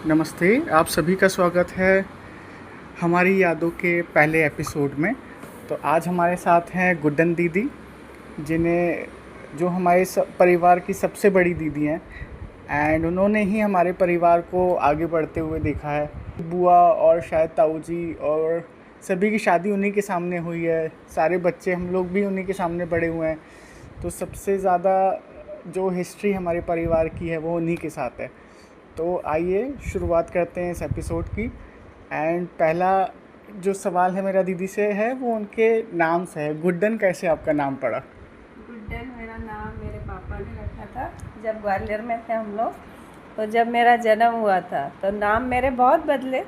नमस्ते, आप सभी का स्वागत है हमारी यादों के पहले एपिसोड में। तो आज हमारे साथ हैं गुड्डन दीदी, जिन्हें जो हमारे परिवार की सबसे बड़ी दीदी हैं एंड उन्होंने ही हमारे परिवार को आगे बढ़ते हुए देखा है। बुआ और शायद ताऊ जी और सभी की शादी उन्हीं के सामने हुई है, सारे बच्चे हम लोग भी उन्हीं के सामने बड़े हुए हैं। तो सबसे ज़्यादा जो हिस्ट्री हमारे परिवार की है वो उन्हीं के साथ है। तो आइए शुरुआत करते हैं इस एपिसोड की। एंड पहला जो सवाल है मेरा दीदी से है वो उनके नाम से है। गुड्डन, कैसे आपका नाम पड़ा? गुड्डन मेरा नाम मेरे पापा ने रखा था जब ग्वालियर में थे हम लोग। तो जब मेरा जन्म हुआ था तो नाम मेरे बहुत बदले,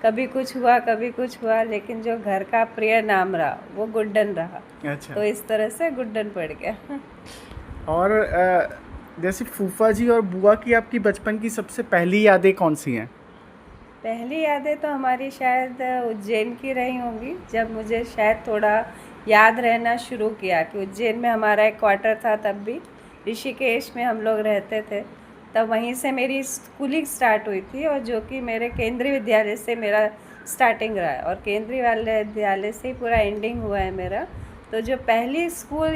कभी कुछ हुआ कभी कुछ हुआ, लेकिन जो घर का प्रिय नाम रहा वो गुड्डन रहा। अच्छा। तो इस तरह से गुड्डन पड़ गया। और जैसे फूफा जी और बुआ की आपकी बचपन की सबसे पहली यादें कौन सी हैं? पहली यादें तो हमारी शायद उज्जैन की रही होंगी, जब मुझे शायद थोड़ा याद रहना शुरू किया कि उज्जैन में हमारा एक क्वार्टर था। तब भी ऋषिकेश में हम लोग रहते थे, तब वहीं से मेरी स्कूलिंग स्टार्ट हुई थी, और जो कि मेरे केंद्रीय विद्यालय से मेरा स्टार्टिंग रहा है, और केंद्रीय विद्यालय से ही पूरा एंडिंग हुआ है मेरा। तो जो पहली स्कूल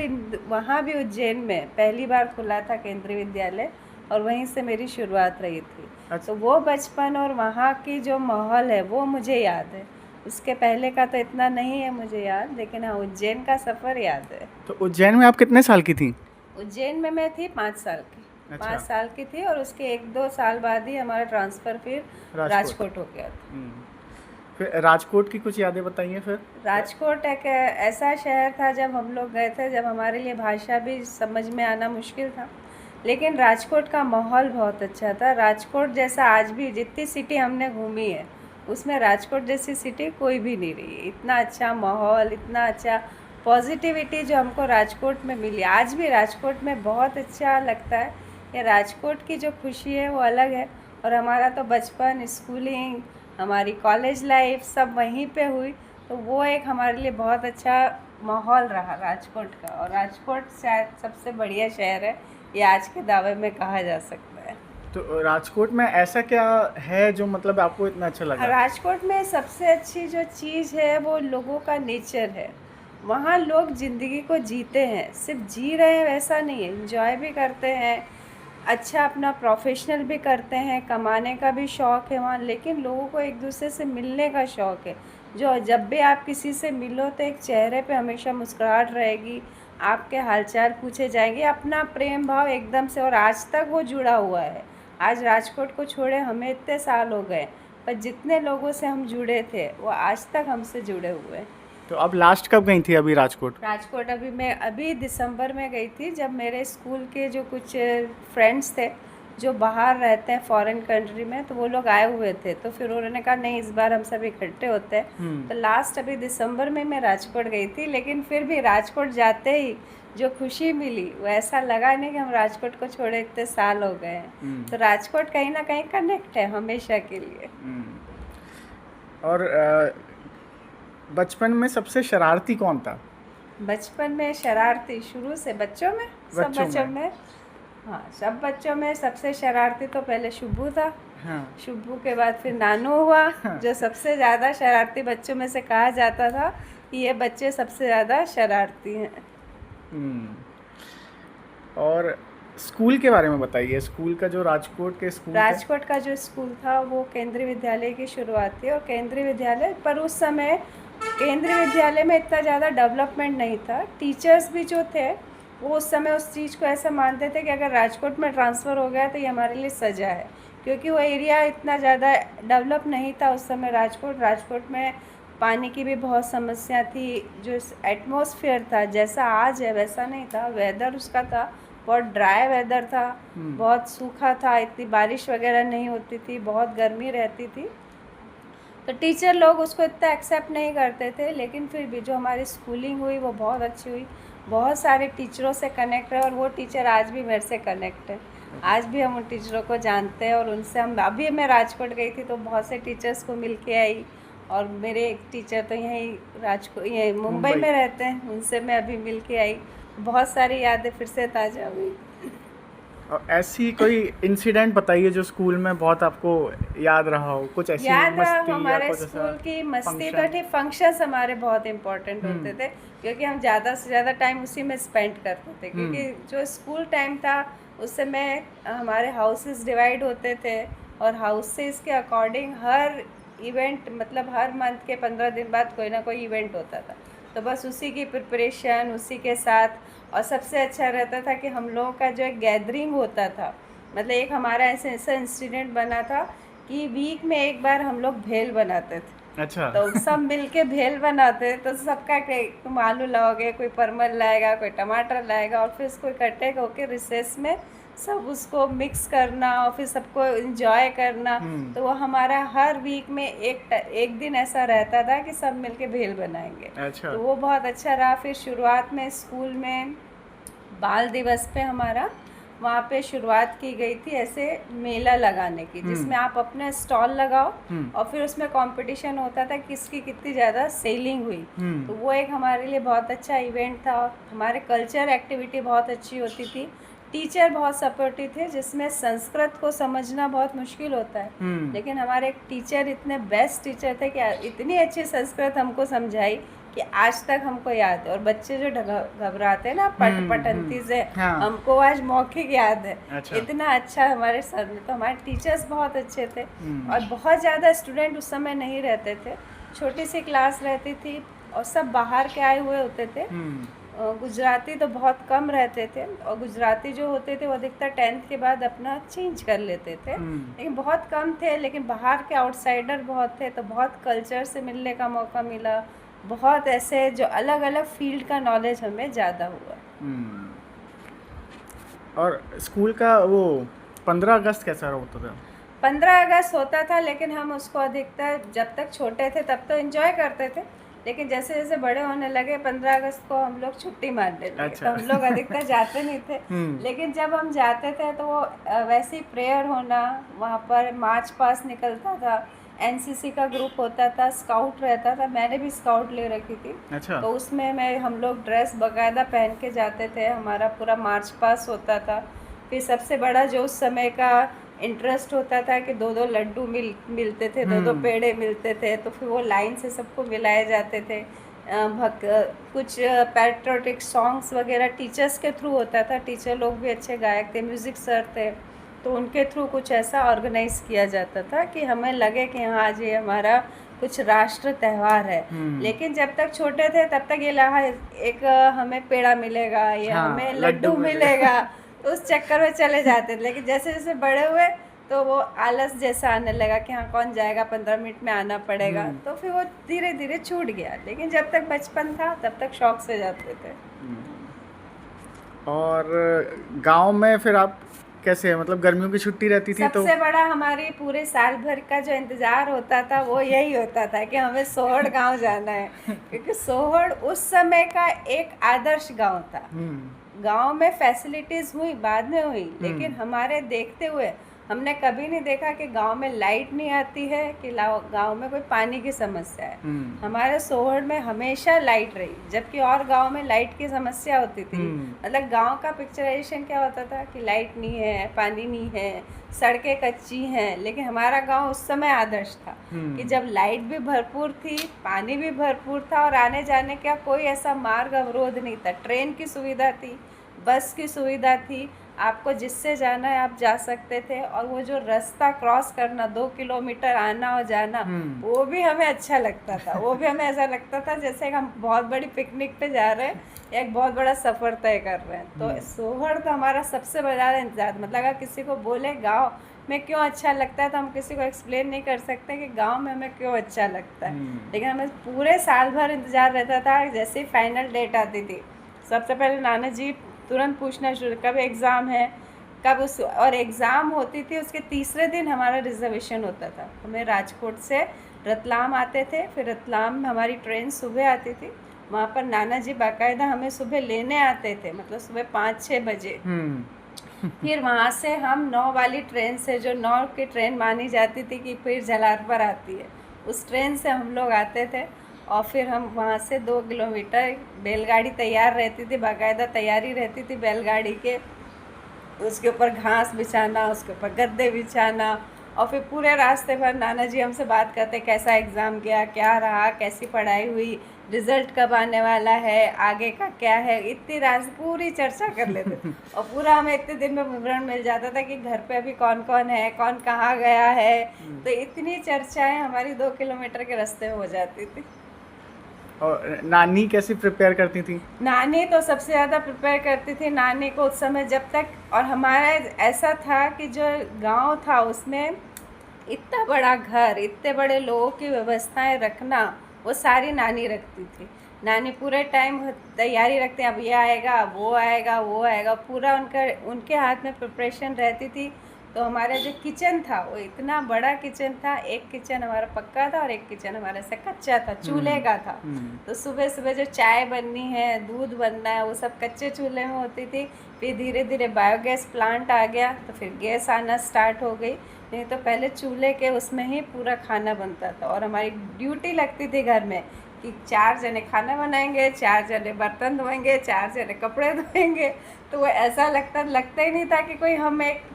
वहाँ भी उज्जैन में पहली बार खुला था केंद्रीय विद्यालय, और वहीं से मेरी शुरुआत रही थी। अच्छा। तो वो बचपन और वहाँ की जो माहौल है वो मुझे याद है। उसके पहले का तो इतना नहीं है मुझे याद, लेकिन हाँ, उज्जैन का सफ़र याद है। तो उज्जैन में आप कितने साल की थी? उज्जैन में मैं थी 5 साल की। अच्छा। 5 साल की थी, और उसके 1-2 साल बाद ही हमारा ट्रांसफ़र फिर राजकोट हो गया था। फिर राजकोट की कुछ यादें बताइए फिर। राजकोट एक ऐसा शहर था, जब हम लोग गए थे, जब हमारे लिए भाषा भी समझ में आना मुश्किल था, लेकिन राजकोट का माहौल बहुत अच्छा था। राजकोट जैसा आज भी जितनी सिटी हमने घूमी है उसमें राजकोट जैसी सिटी कोई भी नहीं रही है। इतना अच्छा माहौल, इतना अच्छा पॉजिटिविटी जो हमको राजकोट में मिली, आज भी राजकोट में बहुत अच्छा लगता है। ये राजकोट की जो खुशी है वो अलग है। और हमारा तो बचपन, स्कूलिंग, हमारी कॉलेज लाइफ सब वहीं पे हुई, तो वो एक हमारे लिए बहुत अच्छा माहौल रहा राजकोट का। और राजकोट शायद सबसे बढ़िया शहर है, ये आज के दावे में कहा जा सकता है। तो राजकोट में ऐसा क्या है जो मतलब आपको इतना अच्छा लगा? राजकोट में सबसे अच्छी जो चीज़ है वो लोगों का नेचर है। वहाँ लोग ज़िंदगी को जीते हैं, सिर्फ जी रहे हैं वैसा नहीं है, एंजॉय भी करते हैं, अच्छा अपना प्रोफेशनल भी करते हैं, कमाने का भी शौक़ है वहाँ, लेकिन लोगों को एक दूसरे से मिलने का शौक़ है। जो जब भी आप किसी से मिलो तो एक चेहरे पे हमेशा मुस्कुराहट रहेगी, आपके हालचाल पूछे जाएंगे, अपना प्रेम भाव एकदम से, और आज तक वो जुड़ा हुआ है। आज राजकोट को छोड़े हमें इतने साल हो गए, पर जितने लोगों से हम जुड़े थे वो आज तक हमसे जुड़े हुए हैं। तो अब लास्ट कब गई थी अभी राजकोट? राजकोट मैं अभी दिसंबर में गई थी, जब मेरे स्कूल के जो कुछ फ्रेंड्स थे जो बाहर रहते हैं फॉरेन कंट्री में, तो वो लोग आए हुए थे, तो फिर उन्होंने कहा नहीं, इस बार हम सब इकट्ठे होते हैं। तो लास्ट अभी दिसंबर में मैं राजकोट गई थी, लेकिन फिर भी राजकोट जाते ही जो खुशी मिली वो ऐसा लगा नहीं कि हम राजकोट को छोड़े इतने साल हो गए हैं। तो राजकोट कहीं ना कहीं कनेक्ट है हमेशा के लिए। और बचपन में सबसे शरारती कौन था? बचपन में शरारती शुरू से बच्चों में, सब बच्चों में, हाँ, सब बच्चों में सबसे शरारती तो पहले शुभू था। हाँ। शुभू के बाद फिर नानू हुआ, जो सबसे ज़्यादा शरारती बच्चों में से कहा जाता था कि ये बच्चे सबसे ज़्यादा शरारती हैं। और स्कूल के बारे में बताइए। स्कूल का जो राजकोट का जो स्कूल था वो केंद्रीय विद्यालय की शुरुआत थी, और केंद्रीय विद्यालय पर उस समय केंद्रीय विद्यालय में इतना ज़्यादा डेवलपमेंट नहीं था। टीचर्स भी जो थे वो उस समय उस चीज़ को ऐसा मानते थे कि अगर राजकोट में ट्रांसफ़र हो गया तो ये हमारे लिए सज़ा है, क्योंकि वो एरिया इतना ज़्यादा डेवलप नहीं था उस समय। राजकोट में पानी की भी बहुत समस्या थी, जो एटमॉस्फेयर था जैसा आज है वैसा नहीं था। वेदर उसका था बहुत ड्राई वेदर था, बहुत सूखा था, इतनी बारिश वगैरह नहीं होती थी, बहुत गर्मी रहती थी। तो टीचर लोग उसको इतना एक्सेप्ट नहीं करते थे, लेकिन फिर भी जो हमारी स्कूलिंग हुई वो बहुत अच्छी हुई। बहुत सारे टीचरों से कनेक्ट है, और वो टीचर आज भी मेरे से कनेक्ट है। आज भी हम उन टीचरों को जानते हैं, और उनसे हम अभी मैं राजकोट गई थी तो बहुत से टीचर्स को मिल के आई, और मेरे एक टीचर तो यहीं मुंबई में रहते हैं, उनसे मैं अभी मिल के आई। बहुत सारी यादें फिर से ताज़ा हुई। और ऐसी कोई इंसिडेंट बताइए जो स्कूल में बहुत आपको याद रहा हो, कुछ ऐसी याद रहा मस्ती या हमारे कुछ ऐसा स्कूल की मस्ती तो फंक्शन। ठीक, फंक्शंस हमारे बहुत इम्पोर्टेंट होते थे क्योंकि हम ज़्यादा से ज़्यादा टाइम उसी में स्पेंड करते थे, क्योंकि जो स्कूल टाइम था उस समय हमारे हाउसेस डिवाइड होते थे और हाउसेस के अकॉर्डिंग हर इवेंट, मतलब हर मंथ के 15 दिन बाद कोई ना कोई इवेंट होता था, तो बस उसी की प्रिपरेशन उसी के साथ। और सबसे अच्छा रहता था कि हम लोगों का जो एक गैदरिंग होता था, मतलब एक हमारा ऐसा इंसिडेंट बना था कि वीक में एक बार हम लोग भेल बनाते थे। अच्छा। तो सब मिलके भेल बनाते, तो सबका तुम आलू लाओगे, कोई परमल लाएगा, कोई टमाटर लाएगा, और फिर उसको इकट्ठे होके रिसेस में सब उसको मिक्स करना और फिर सबको इंजॉय करना। तो वो हमारा हर वीक में एक दिन ऐसा रहता था कि सब मिलके भेल बनाएंगे। अच्छा। तो वो बहुत अच्छा रहा। फिर शुरुआत में स्कूल में बाल दिवस पे हमारा वहाँ पे शुरुआत की गई थी ऐसे मेला लगाने की, जिसमें आप अपना स्टॉल लगाओ और फिर उसमें कंपटीशन होता था किसकी कितनी ज़्यादा सेलिंग हुई। तो वो एक हमारे लिए बहुत अच्छा इवेंट था। हमारे कल्चर एक्टिविटी बहुत अच्छी होती थी, टीचर बहुत सपोर्टिव थे, जिसमें संस्कृत को समझना बहुत मुश्किल होता है, लेकिन हमारे एक टीचर इतने बेस्ट टीचर थे कि इतनी अच्छी संस्कृत हमको समझाई कि आज तक हमको याद है। और बच्चे जो घबराते हैं ना पटपटंती से, हाँ। हमको आज मौखिक याद है। अच्छा। इतना अच्छा हमारे सर ने, तो हमारे टीचर्स बहुत अच्छे थे। और बहुत ज़्यादा स्टूडेंट उस समय नहीं रहते थे, छोटी सी क्लास रहती थी और सब बाहर के आए हुए होते थे। गुजराती तो बहुत कम रहते थे, और गुजराती जो होते थे वो अधिकतर 10th के बाद अपना चेंज कर लेते थे, लेकिन बहुत कम थे। लेकिन बाहर के आउटसाइडर बहुत थे, तो बहुत कल्चर से मिलने का मौका मिला, बहुत ऐसे जो अलग अलग फील्ड का नॉलेज हमें ज़्यादा हुआ। और स्कूल का वो 15 अगस्त कैसा होता था? 15 अगस्त होता था, लेकिन हम उसको अधिकतर जब तक छोटे थे तब तो एंजॉय करते थे, लेकिन जैसे जैसे बड़े होने लगे 15 अगस्त को हम लोग छुट्टी मारने लगे। अच्छा। तो हम लोग अधिकतर जाते नहीं थे। लेकिन जब हम जाते थे तो वो वैसे ही प्रेयर होना, वहाँ पर मार्च पास निकलता था, एनसीसी का ग्रुप होता था, स्काउट रहता था, मैंने भी स्काउट ले रखी थी। अच्छा। तो उसमें हम लोग ड्रेस बाकायदा पहन के जाते थे, हमारा पूरा मार्च पास होता था। फिर सबसे बड़ा जो उस समय का इंटरेस्ट होता था कि 2-2 लड्डू मिलते थे, 2-2 पेड़े मिलते थे, तो फिर वो लाइन से सबको मिलाए जाते थे। कुछ पैट्रियोटिक सॉन्ग्स वगैरह टीचर्स के थ्रू होता था, टीचर लोग भी अच्छे गायक थे, म्यूज़िक सर थे, तो उनके थ्रू कुछ ऐसा ऑर्गेनाइज किया जाता था कि हमें लगे कि हाँ आज ये हमारा कुछ राष्ट्र त्यौहार है। लेकिन जब तक छोटे थे तब तक ये लगा एक हमें पेड़ा मिलेगा या हाँ, हमें लड्डू लड्डू मिलेगा, तो उस चक्कर में चले जाते थे। लेकिन जैसे जैसे बड़े हुए तो वो आलस जैसा आने लगा कि हाँ कौन जाएगा, 15 मिनट में आना पड़ेगा, तो फिर वो धीरे धीरे छूट गया। लेकिन जब तक बचपन था तब तक शौक से जाते थे। और गांव में फिर आप कैसे, मतलब गर्मियों की छुट्टी रहती थी तो? सबसे बड़ा हमारी पूरे साल भर का जो इंतज़ार होता था वो यही होता था कि हमें सोहड़ गांव जाना है, क्योंकि सोहड़ उस समय का एक आदर्श गांव था। गांव में फैसिलिटीज़ हुई, बाद में हुई, लेकिन हमारे देखते हुए हमने कभी नहीं देखा कि गांव में लाइट नहीं आती है, कि गांव में कोई पानी की समस्या है। हमारे सोहड़ में हमेशा लाइट रही, जबकि और गांव में लाइट की समस्या होती थी। मतलब गांव का पिक्चराइजेशन क्या होता था कि लाइट नहीं है, पानी नहीं है, सड़कें कच्ची हैं, लेकिन हमारा गांव उस समय आदर्श था कि जब लाइट भी भरपूर थी, पानी भी भरपूर था, और आने जाने का कोई ऐसा मार्ग अवरोध नहीं था। ट्रेन की सुविधा थी, बस की सुविधा थी, आपको जिससे जाना है आप जा सकते थे। और वो जो रास्ता क्रॉस करना 2 किलोमीटर आना और जाना, वो भी हमें अच्छा लगता था। वो भी हमें ऐसा लगता था जैसे हम बहुत बड़ी पिकनिक पे जा रहे हैं, एक बहुत बड़ा सफ़र तय कर रहे हैं। तो सोहड़ तो हमारा सबसे बड़ा इंतजार, मतलब अगर किसी को बोले गाँव में क्यों अच्छा लगता है, तो हम किसी को एक्सप्लेन नहीं कर सकते कि गांव में हमें क्यों अच्छा लगता है। लेकिन हमें पूरे साल भर इंतज़ार रहता था, जैसे ही फाइनल डेट आती थी सबसे पहले नाना जी तुरंत पूछना शुरू, कब एग्ज़ाम है, कब उस, और एग्ज़ाम होती थी उसके तीसरे दिन हमारा रिजर्वेशन होता था। हमें राजकोट से रतलाम आते थे, फिर रतलाम में हमारी ट्रेन सुबह आती थी, वहाँ पर नाना जी बाकायदा हमें सुबह लेने आते थे, मतलब सुबह 5-6 बजे। फिर वहाँ से हम 9 वाली ट्रेन से, जो 9 की ट्रेन मानी जाती थी कि फिर जलार पर आती है, उस ट्रेन से हम लोग आते थे। और फिर हम वहाँ से 2 किलोमीटर बैलगाड़ी तैयार रहती थी, बाकायदा तैयारी रहती थी बैलगाड़ी के, उसके ऊपर घास बिछाना, उसके ऊपर गद्दे बिछाना, और फिर पूरे रास्ते भर नाना जी हमसे बात करते कैसा एग्ज़ाम गया, क्या रहा, कैसी पढ़ाई हुई, रिज़ल्ट कब आने वाला है, आगे का क्या है, इतनी रात पूरी चर्चा कर लेते और पूरा हमें इतने दिन में विवरण मिल जाता था कि घर पे अभी कौन कौन है, कौन कहाँ गया है। तो इतनी चर्चाएं हमारी 2 किलोमीटर के रास्ते में हो जाती थी। और नानी कैसे प्रिपेयर करती थी? नानी तो सबसे ज़्यादा प्रिपेयर करती थी। नानी को उस समय जब तक, और हमारा ऐसा था कि जो गांव था उसमें इतना बड़ा घर, इतने बड़े लोगों की व्यवस्थाएं रखना, वो सारी नानी रखती थी। नानी पूरे टाइम तैयारी रखते हैं, अब ये आएगा, वो आएगा, वो आएगा, पूरा उनके हाथ में प्रिपरेशन रहती थी। तो हमारा जो किचन था वो इतना बड़ा किचन था, एक किचन हमारा पक्का था और एक किचन हमारा से कच्चा था, चूल्हे का था। तो सुबह सुबह जो चाय बननी है, दूध बनना है, वो सब कच्चे चूल्हे में होती थी। फिर धीरे धीरे बायोगैस प्लांट आ गया तो फिर गैस आना स्टार्ट हो गई, नहीं तो पहले चूल्हे के उसमें ही पूरा खाना बनता था। और हमारी ड्यूटी लगती थी घर में कि 4 जने खाना बनाएंगे, 4 जने बर्तन धोएंगे, 4 जने कपड़े धोएंगे। तो वो ऐसा लगता ही नहीं था कि कोई हम एक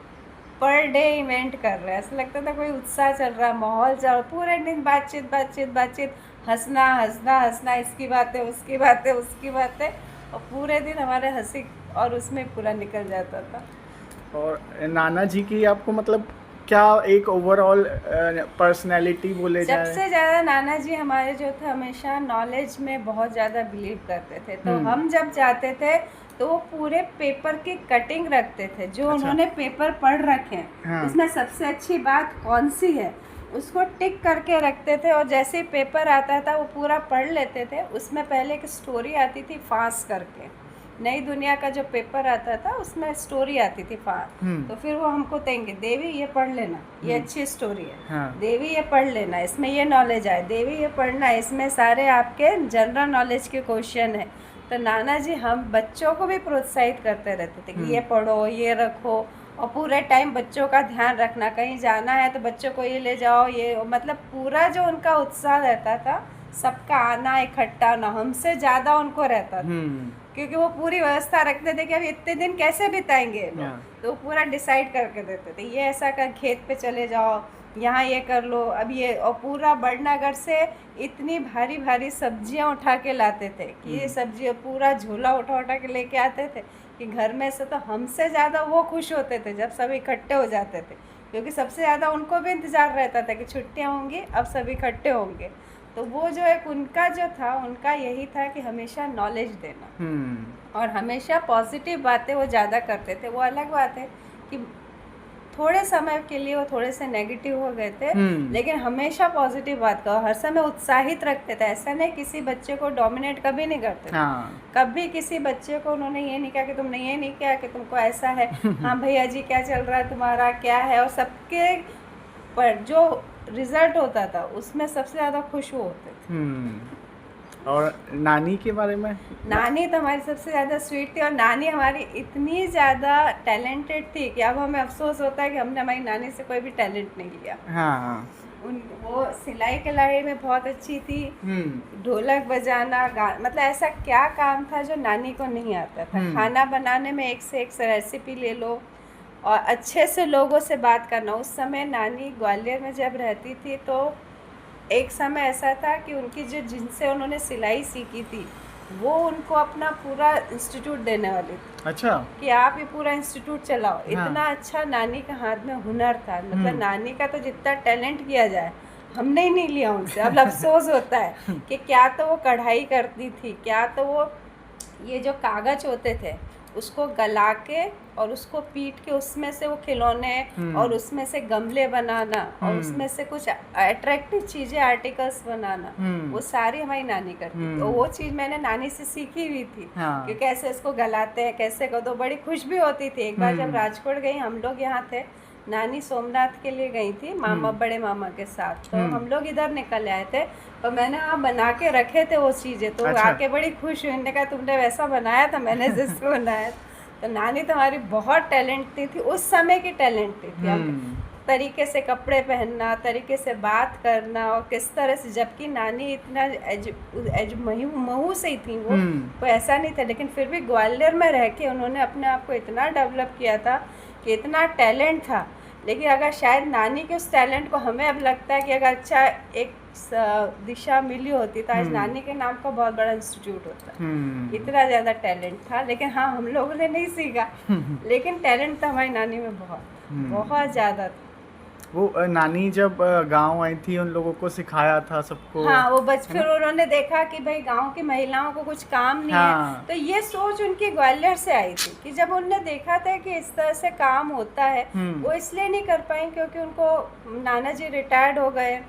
पर डे इवेंट कर रहे हैं, ऐसा लगता था कोई उत्साह चल रहा है, माहौल चल रहा, पूरे दिन बातचीत बातचीत बातचीत, हंसना हंसना हंसना, इसकी बातें उसकी बातें उसकी बातें, और पूरे दिन हमारे हंसी और उसमें पूरा निकल जाता था। और नाना जी की आपको मतलब क्या एक ओवरऑल पर्सनैलिटी बोले जाए? सबसे ज़्यादा नाना जी हमारे जो थे हमेशा नॉलेज में बहुत ज़्यादा बिलीव करते थे। तो हम जब जाते थे तो वो पूरे पेपर की कटिंग रखते थे, जो उन्होंने पेपर पढ़ रखे हैं उसमें सबसे अच्छी बात कौन सी है उसको टिक करके रखते थे। और जैसे ही पेपर आता था वो पूरा पढ़ लेते थे। उसमें पहले एक स्टोरी आती थी फांस करके, नई दुनिया का जो पेपर आता था उसमें स्टोरी आती थी फांस। तो फिर वो हमको देंगे, देवी ये पढ़ लेना, ये अच्छी स्टोरी है। हाँ। देवी ये पढ़ लेना, इसमें ये नॉलेज आए, देवी ये पढ़ना, इसमें सारे आपके जनरल नॉलेज के क्वेश्चन है। तो नाना जी हम बच्चों को भी प्रोत्साहित करते रहते थे कि ये पढ़ो, ये रखो, और पूरे टाइम बच्चों का ध्यान रखना, कहीं जाना है तो बच्चों को ये ले जाओ, ये मतलब पूरा जो उनका उत्साह रहता था, सबका आना इकट्ठा ना, हमसे ज़्यादा उनको रहता था। क्योंकि वो पूरी व्यवस्था रखते थे कि अब इतने दिन कैसे बिताएंगे, तो पूरा डिसाइड करके देते थे, ये ऐसा कर, खेत पे चले जाओ, यहाँ ये कर लो, अब ये, और पूरा बड़नागर से इतनी भारी भारी सब्जियां उठा के लाते थे कि ये सब्जी पूरा झोला उठा उठा के लेके आते थे कि घर में से। तो हमसे ज़्यादा वो खुश होते थे जब सब इकट्ठे हो जाते थे, क्योंकि सबसे ज़्यादा उनको भी इंतज़ार रहता था कि छुट्टियाँ होंगी, अब सब इकट्ठे होंगे। तो वो जो एक उनका जो था, उनका यही था कि हमेशा नॉलेज देना और हमेशा पॉजिटिव बातें वो ज़्यादा करते थे। वो अलग बात है कि थोड़े समय के लिए वो थोड़े से नेगेटिव हो गए थे, लेकिन हमेशा पॉजिटिव बात का, हर समय उत्साहित रखते थे। ऐसा नहीं किसी बच्चे को डोमिनेट कभी नहीं करते थे। कभी किसी बच्चे को उन्होंने ये नहीं कहा कि तुमने ये नहीं किया, कि तुमको ऐसा है, हाँ भैया जी क्या चल रहा है तुम्हारा, क्या है। और सबके पर जो रिजल्ट होता था उसमें सबसे ज़्यादा खुश वो होते थे। और नानी के बारे में? नानी तो हमारी सबसे ज़्यादा स्वीट थी, और नानी हमारी इतनी ज़्यादा टैलेंटेड थी कि अब हमें अफसोस होता है कि हमने हमारी नानी से कोई भी टैलेंट नहीं लिया। वो सिलाई कढ़ाई में बहुत अच्छी थी, ढोलक बजाना, मतलब ऐसा क्या काम था जो नानी को नहीं आता था। खाना बनाने में एक से एक रेसिपी ले लो, और अच्छे से लोगों से बात करना। उस समय नानी ग्वालियर में जब रहती थी तो एक समय ऐसा था कि उनकी जो, जिनसे उन्होंने सिलाई सीखी थी, वो उनको अपना पूरा इंस्टीट्यूट देने वाली थी। अच्छा। कि आप ये पूरा इंस्टीट्यूट चलाओ। इतना अच्छा नानी का हाथ में हुनर था, मतलब नानी का तो जितना टैलेंट किया जाए हमने ही नहीं लिया उनसे। अब अफसोस होता है कि क्या तो वो कढ़ाई करती थी, क्या तो वो ये जो कागज होते थे उसको गला के और उसको पीट के उसमें से वो खिलौने और उसमें से गमले बनाना और उसमें से कुछ अट्रैक्टिव चीजें, आर्टिकल्स बनाना, वो सारी हमारी नानी करती थी। तो वो चीज मैंने नानी से सीखी हुई थी कि कैसे इसको गलाते हैं, कैसे कर दो। बड़ी खुश भी होती थी। एक बार जब राजकोट गई, हम लोग यहाँ थे, नानी सोमनाथ के लिए गई थी मामा, बड़े मामा के साथ, तो हम लोग इधर निकल आए थे, तो मैंने वहाँ बना के रखे थे वो चीज़ें। तो अच्छा। आके बड़ी खुश हुई, ने कहा तुमने वैसा बनाया था, मैंने जिसको बनाया। तो नानी तो हमारी बहुत टैलेंट थी, उस समय की टैलेंट थी। तरीके से कपड़े पहनना, तरीके से बात करना, और किस तरह से, जबकि नानी इतना महू से ही थी, वो कोई ऐसा नहीं था, लेकिन फिर भी ग्वालियर में रह के उन्होंने अपने आप को इतना डेवलप किया था कि इतना टैलेंट था। लेकिन अगर शायद नानी के उस टैलेंट को हमें अब लगता है कि अगर अच्छा एक दिशा मिली होती तो आज नानी के नाम का बहुत बड़ा इंस्टीट्यूट होता। इतना ज़्यादा टैलेंट था, लेकिन हाँ हम लोगों ने नहीं सीखा, लेकिन टैलेंट था हमारी नानी में बहुत ज़्यादा था। वो नानी जब गांव आई थी उन लोगों को सिखाया था सबको। हाँ, वो फिर उन्होंने देखा कि भाई गांव की महिलाओं को कुछ काम नहीं है, तो ये सोच उनकी ग्वालियर से आई थी कि जब उन्होंने देखा था कि इस तरह से काम होता है, वो इसलिए नहीं कर पाई क्योंकि उनको नाना जी रिटायर्ड हो गए,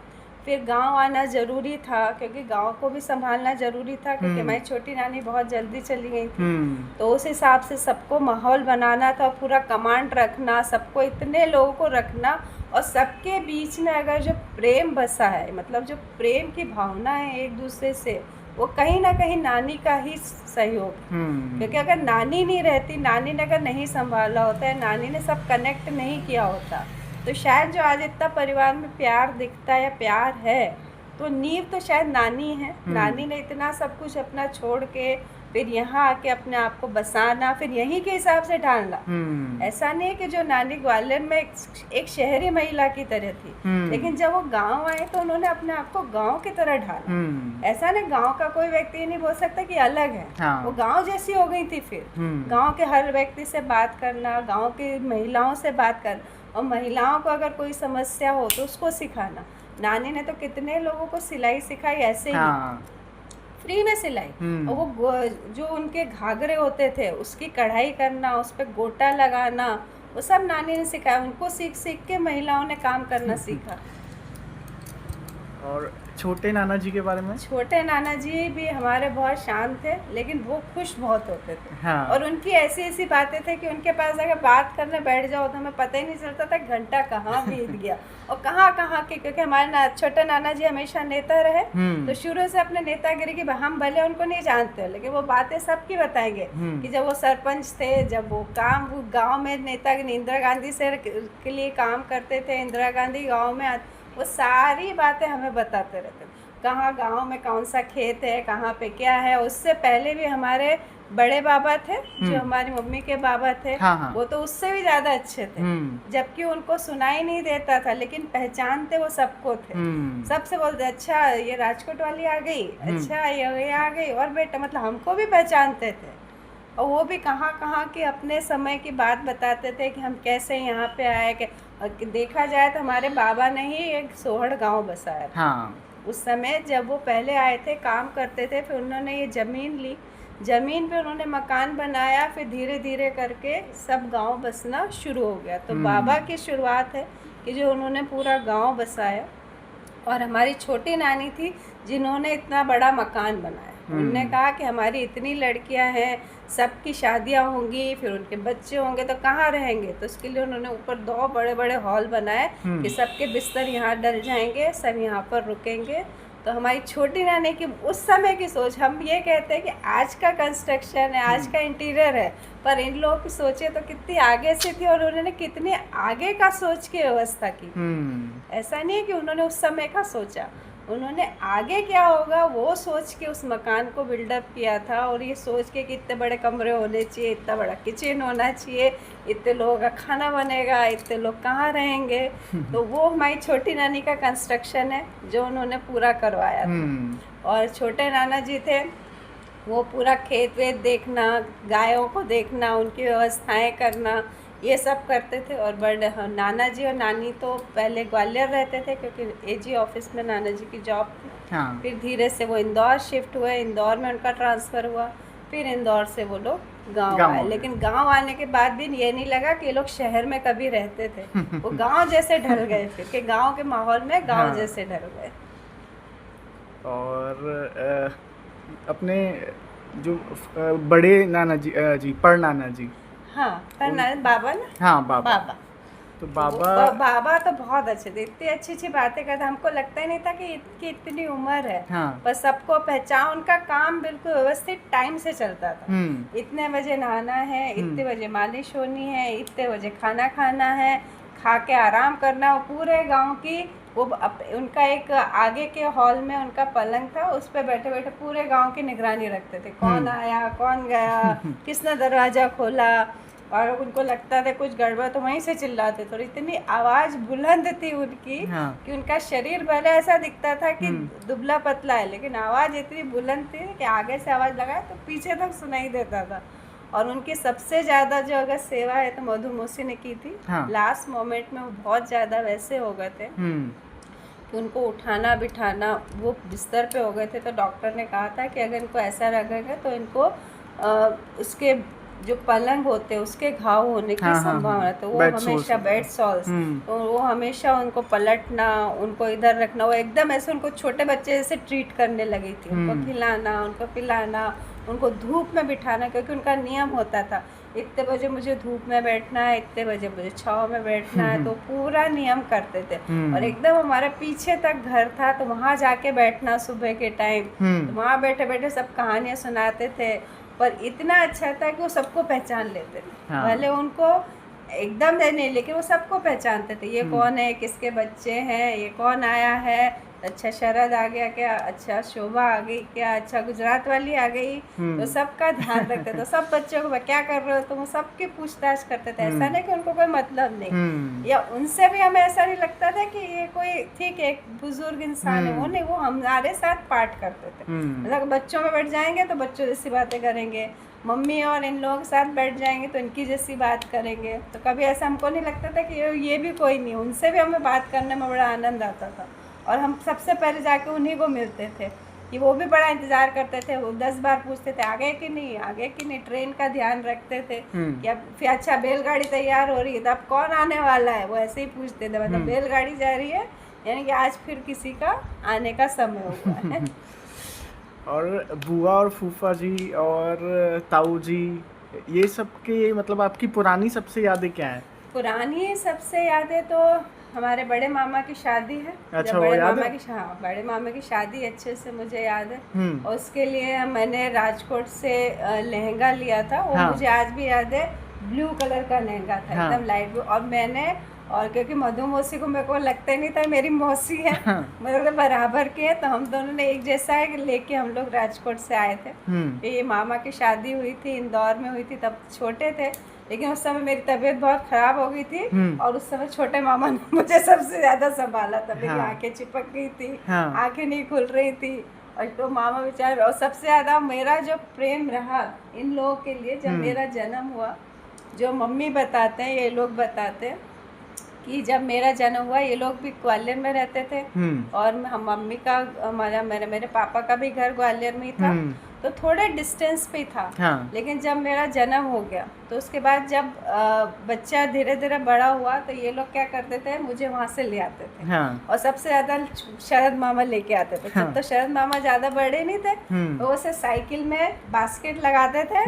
फिर गांव आना ज़रूरी था क्योंकि गांव को भी संभालना ज़रूरी था, क्योंकि हमारी छोटी नानी बहुत जल्दी चली गई थी। तो उस हिसाब से सबको माहौल बनाना था, पूरा कमांड रखना, सबको इतने लोगों को रखना, और सबके बीच में अगर जो प्रेम बसा है, मतलब जो प्रेम की भावना है एक दूसरे से, वो कहीं ना कहीं नानी का ही सहयोग, क्योंकि अगर नानी नहीं रहती, नानी ने अगर नहीं संभाला होता है, नानी ने सब कनेक्ट नहीं किया होता, तो शायद जो आज इतना परिवार में प्यार दिखता है या प्यार है, तो नींव तो शायद नानी है। नानी ने इतना सब कुछ अपना छोड़ के फिर यहाँ आके अपने आप को बसाना, फिर यहीं के हिसाब से ढालना। ऐसा नहीं है कि जो नानी ग्वालियर में एक शहरी महिला की तरह थी, लेकिन जब वो गांव आए तो उन्होंने अपने आप को गांव की तरह ढाला। ऐसा नहीं, गांव का कोई व्यक्ति नहीं बोल सकता कि अलग है। हाँ। वो गांव जैसी हो गई थी। फिर गांव के हर व्यक्ति से बात करना, गांव की महिलाओं से बात करना, और महिलाओं को अगर कोई समस्या हो तो उसको सिखाना। नानी ने तो कितने लोगों को सिलाई सिखाई ऐसे ही, फ्री में सिलाई। और वो जो उनके घाघरे होते थे उसकी कढ़ाई करना, उस पर गोटा लगाना, वो सब नानी ने सिखाया। उनको सीख सीख के महिलाओं ने काम करना सीखा। और छोटे नाना जी के बारे में? छोटे नाना जी भी हमारे बहुत शांत थे, लेकिन वो खुश बहुत होते थे। हाँ। और उनकी ऐसी ऐसी बातें थे कि उनके पास अगर बात करने बैठ जाओ तो हमें पता ही नहीं चलता था घंटा कहाँ बीत गया और कहाँ कहाँ के, क्योंकि हमारे छोटे नाना जी हमेशा नेता रहे, तो शुरू से अपने नेतागिरी की, हम भले उनको नहीं जानते लेकिन वो बातें सबकी बताएंगे कि जब वो सरपंच थे, जब वो गाँव में नेतागिरी इंदिरा गांधी से के लिए काम करते थे, इंदिरा गांधी गाँव में, वो सारी बातें हमें बताते रहते थे। कहाँ गांव में कौन सा खेत है, कहाँ पे क्या है। उससे पहले भी हमारे बड़े बाबा थे, जो हमारी मम्मी के बाबा थे, हाँ। वो तो उससे भी ज़्यादा अच्छे थे, जबकि उनको सुनाई नहीं देता था, लेकिन पहचानते वो सबको थे। सबसे बोलते अच्छा ये राजकोट वाली आ गई, अच्छा ये आ गई, और बेटा, मतलब हमको भी पहचानते थे। और वो भी कहाँ कहाँ के अपने समय की बात बताते थे कि हम कैसे यहाँ पे आए। कि देखा जाए तो हमारे बाबा ने ही एक सोहड़ गांव बसाया था। हाँ। उस समय जब वो पहले आए थे, काम करते थे, फिर उन्होंने ये ज़मीन ली, ज़मीन पे उन्होंने मकान बनाया, फिर धीरे धीरे करके सब गांव बसना शुरू हो गया। तो बाबा की शुरुआत है कि जो उन्होंने पूरा गांव बसाया। और हमारी छोटी नानी थी जिन्होंने इतना बड़ा मकान बनाया। उन्होंने कहा कि हमारी इतनी लड़कियां हैं, सबकी शादियां होंगी, फिर उनके बच्चे होंगे, तो कहाँ रहेंगे। तो उसके लिए उन्होंने ऊपर 2 बड़े बड़े हॉल बनाए कि सबके बिस्तर यहाँ डल जाएंगे, सब यहाँ पर रुकेंगे। तो हमारी छोटी नानी की उस समय की सोच, हम ये कहते हैं कि आज का कंस्ट्रक्शन है, आज का इंटीरियर है, पर इन लोगों की सोचे तो कितनी आगे से थी और उन्होंने कितनी आगे का सोच की व्यवस्था की। ऐसा नहीं है कि उन्होंने उस समय का सोचा, उन्होंने आगे क्या होगा वो सोच के उस मकान को बिल्डअप किया था। और ये सोच के कि इतने बड़े कमरे होने चाहिए, इतना बड़ा किचन होना चाहिए, इतने लोगों का खाना बनेगा, इतने लोग कहाँ रहेंगे। तो वो हमारी छोटी नानी का कंस्ट्रक्शन है जो उन्होंने पूरा करवाया था। और छोटे नाना जी थे, वो पूरा खेत वेत देखना, गायों को देखना, उनकी व्यवस्थाएं करना, ये सब करते थे। और बड़े नाना जी और नानी तो पहले ग्वालियर रहते थे क्योंकि एजी ऑफिस में नाना जी की जॉब थी। हाँ। फिर धीरे से वो इंदौर शिफ्ट हुए, इंदौर में उनका ट्रांसफ़र हुआ, फिर इंदौर से वो लोग गांव आए। लेकिन गांव आने के बाद भी ये नहीं लगा कि ये लोग शहर में कभी रहते थे, वो गांव जैसे ढल गए, फिर के गांव के माहौल में गांव जैसे ढल गए। और अपने जो बड़े नाना जी पर नाना जी, हाँ, पर बाबा ना, हाँ बाबा। तो बाबा तो बहुत अच्छे थे, इतनी अच्छी अच्छी बातें करते, हमको लगता ही नहीं था कि इनकी इतनी उम्र है। हाँ। पर सबको पहचान, उनका काम बिल्कुल व्यवस्थित टाइम से चलता था। इतने बजे नहाना है, इतने बजे मालिश होनी है, इतने बजे खाना खाना है, खा के आराम करना। और पूरे गांव की उनका एक आगे के हॉल में उनका पलंग था, उस पर बैठे बैठे पूरे गांव की निगरानी रखते थे, कौन आया कौन गया, किसने दरवाज़ा खोला। और उनको लगता था कुछ गड़बड़ तो वहीं से चिल्लाते थे। और इतनी आवाज़ बुलंद थी उनकी कि उनका शरीर भले ऐसा दिखता था कि दुबला पतला है, लेकिन आवाज़ इतनी बुलंद थी कि आगे से आवाज़ लगाए तो पीछे तक सुनाई देता था। और उनकी सबसे ज़्यादा जो अगर सेवा है तो मधु मौसी ने की थी। लास्ट मोमेंट में वो बहुत ज़्यादा वैसे हो गए थे कि उनको उठाना बिठाना, वो बिस्तर पे हो गए थे। तो डॉक्टर ने कहा था कि अगर इनको ऐसा लगेगा तो इनको उसके जो पलंग होते हैं उसके घाव होने की संभावना। तो वो हमेशा बेड सॉल्स, तो वो हमेशा उनको पलटना, उनको इधर रखना, वो एकदम ऐसे उनको छोटे बच्चे जैसे ट्रीट करने लगी थी। उनको खिलाना, उनको पिलाना, उनको धूप में बिठाना, क्योंकि उनका नियम होता था इतने बजे मुझे धूप में बैठना है, इतने बजे मुझे छाँव में बैठना है। तो पूरा नियम करते थे। और एकदम हमारे पीछे तक घर था, तो वहाँ जाके बैठना सुबह के टाइम, तो वहाँ बैठे बैठे सब कहानियाँ सुनाते थे। पर इतना अच्छा था कि वो सबको पहचान लेते थे। भले उनको एकदम नहीं, लेकिन वो सबको पहचानते थे, ये कौन है, किसके बच्चे हैं, ये कौन आया है, अच्छा शरद आ गया क्या, अच्छा शोभा आ गई क्या, अच्छा गुजरात वाली आ गई। तो सबका ध्यान रखते थे। सब बच्चों को क्या कर रहे हो, तो वो सबकी पूछताछ करते थे। ऐसा नहीं कि उनको कोई मतलब नहीं, या उनसे भी हमें ऐसा नहीं लगता था कि ये कोई ठीक है एक बुजुर्ग इंसान है, वो नहीं, वो हमारे साथ पाठ करते थे। मतलब बच्चों में बैठ जाएंगे तो बच्चों जैसी बातें करेंगे, मम्मी और इन लोगों के साथ बैठ जाएंगे तो इनकी जैसी बात करेंगे। तो कभी ऐसा हमको नहीं लगता था कि ये भी कोई नहीं, उनसे भी हमें बात करने में बड़ा आनंद आता था। और हम सबसे पहले जाके उन्हीं को मिलते थे, कि वो भी बड़ा इंतज़ार करते थे। वो 10 बार पूछते थे आगे कि नहीं, आगे कि नहीं, ट्रेन का ध्यान रखते थे कि अब फिर अच्छा बेलगाड़ी तैयार हो रही है तो अब कौन आने वाला है, वो ऐसे ही पूछते थे। मतलब बेलगाड़ी जा रही है यानी कि आज फिर किसी का आने का समय हुआ है। और बुआ और फूफा जी और ताऊ जी, ये सब के मतलब आपकी पुरानी सबसे यादें क्या है? पुरानी सबसे यादें तो हमारे बड़े मामा की शादी है। अच्छा, जब बड़े मामा बड़े मामा की शादी अच्छे से मुझे याद है। और उसके लिए मैंने राजकोट से लहंगा लिया था, वो मुझे आज भी याद है, ब्लू कलर का लहंगा था, एकदम लाइट ब्लू। और मैंने, और क्योंकि मधु मौसी को मेरे को लगता ही नहीं था मेरी मौसी है, मतलब बराबर के है, तो हम दोनों ने एक जैसा है लेके हम लोग राजकोट से आए थे। ये मामा की शादी हुई थी, इंदौर में हुई थी, तब छोटे थे, लेकिन उस समय मेरी तबीयत बहुत ख़राब हो गई थी। और उस समय छोटे मामा ने मुझे सबसे ज़्यादा संभाला था। मेरी आंखें चिपक गई थी, आंखें नहीं खुल रही थी। और तो मामा बेचारे, और सबसे ज़्यादा मेरा जो प्रेम रहा इन लोगों के लिए, जब मेरा जन्म हुआ, जो मम्मी बताते हैं, ये लोग बताते हैं कि जब मेरा जन्म हुआ, ये लोग भी ग्वालियर में रहते थे। और हम मम्मी का, मेरे पापा का भी घर ग्वालियर में ही था, तो थोड़े डिस्टेंस पे था। लेकिन जब मेरा जन्म हो गया तो उसके बाद जब बच्चा धीरे धीरे बड़ा हुआ, तो ये लोग क्या करते थे, मुझे वहाँ से ले आते थे। और सबसे ज़्यादा शरद मामा लेके आते थे। तब तो शरद मामा ज़्यादा बड़े नहीं थे, तो उसे साइकिल में बास्केट लगाते थे,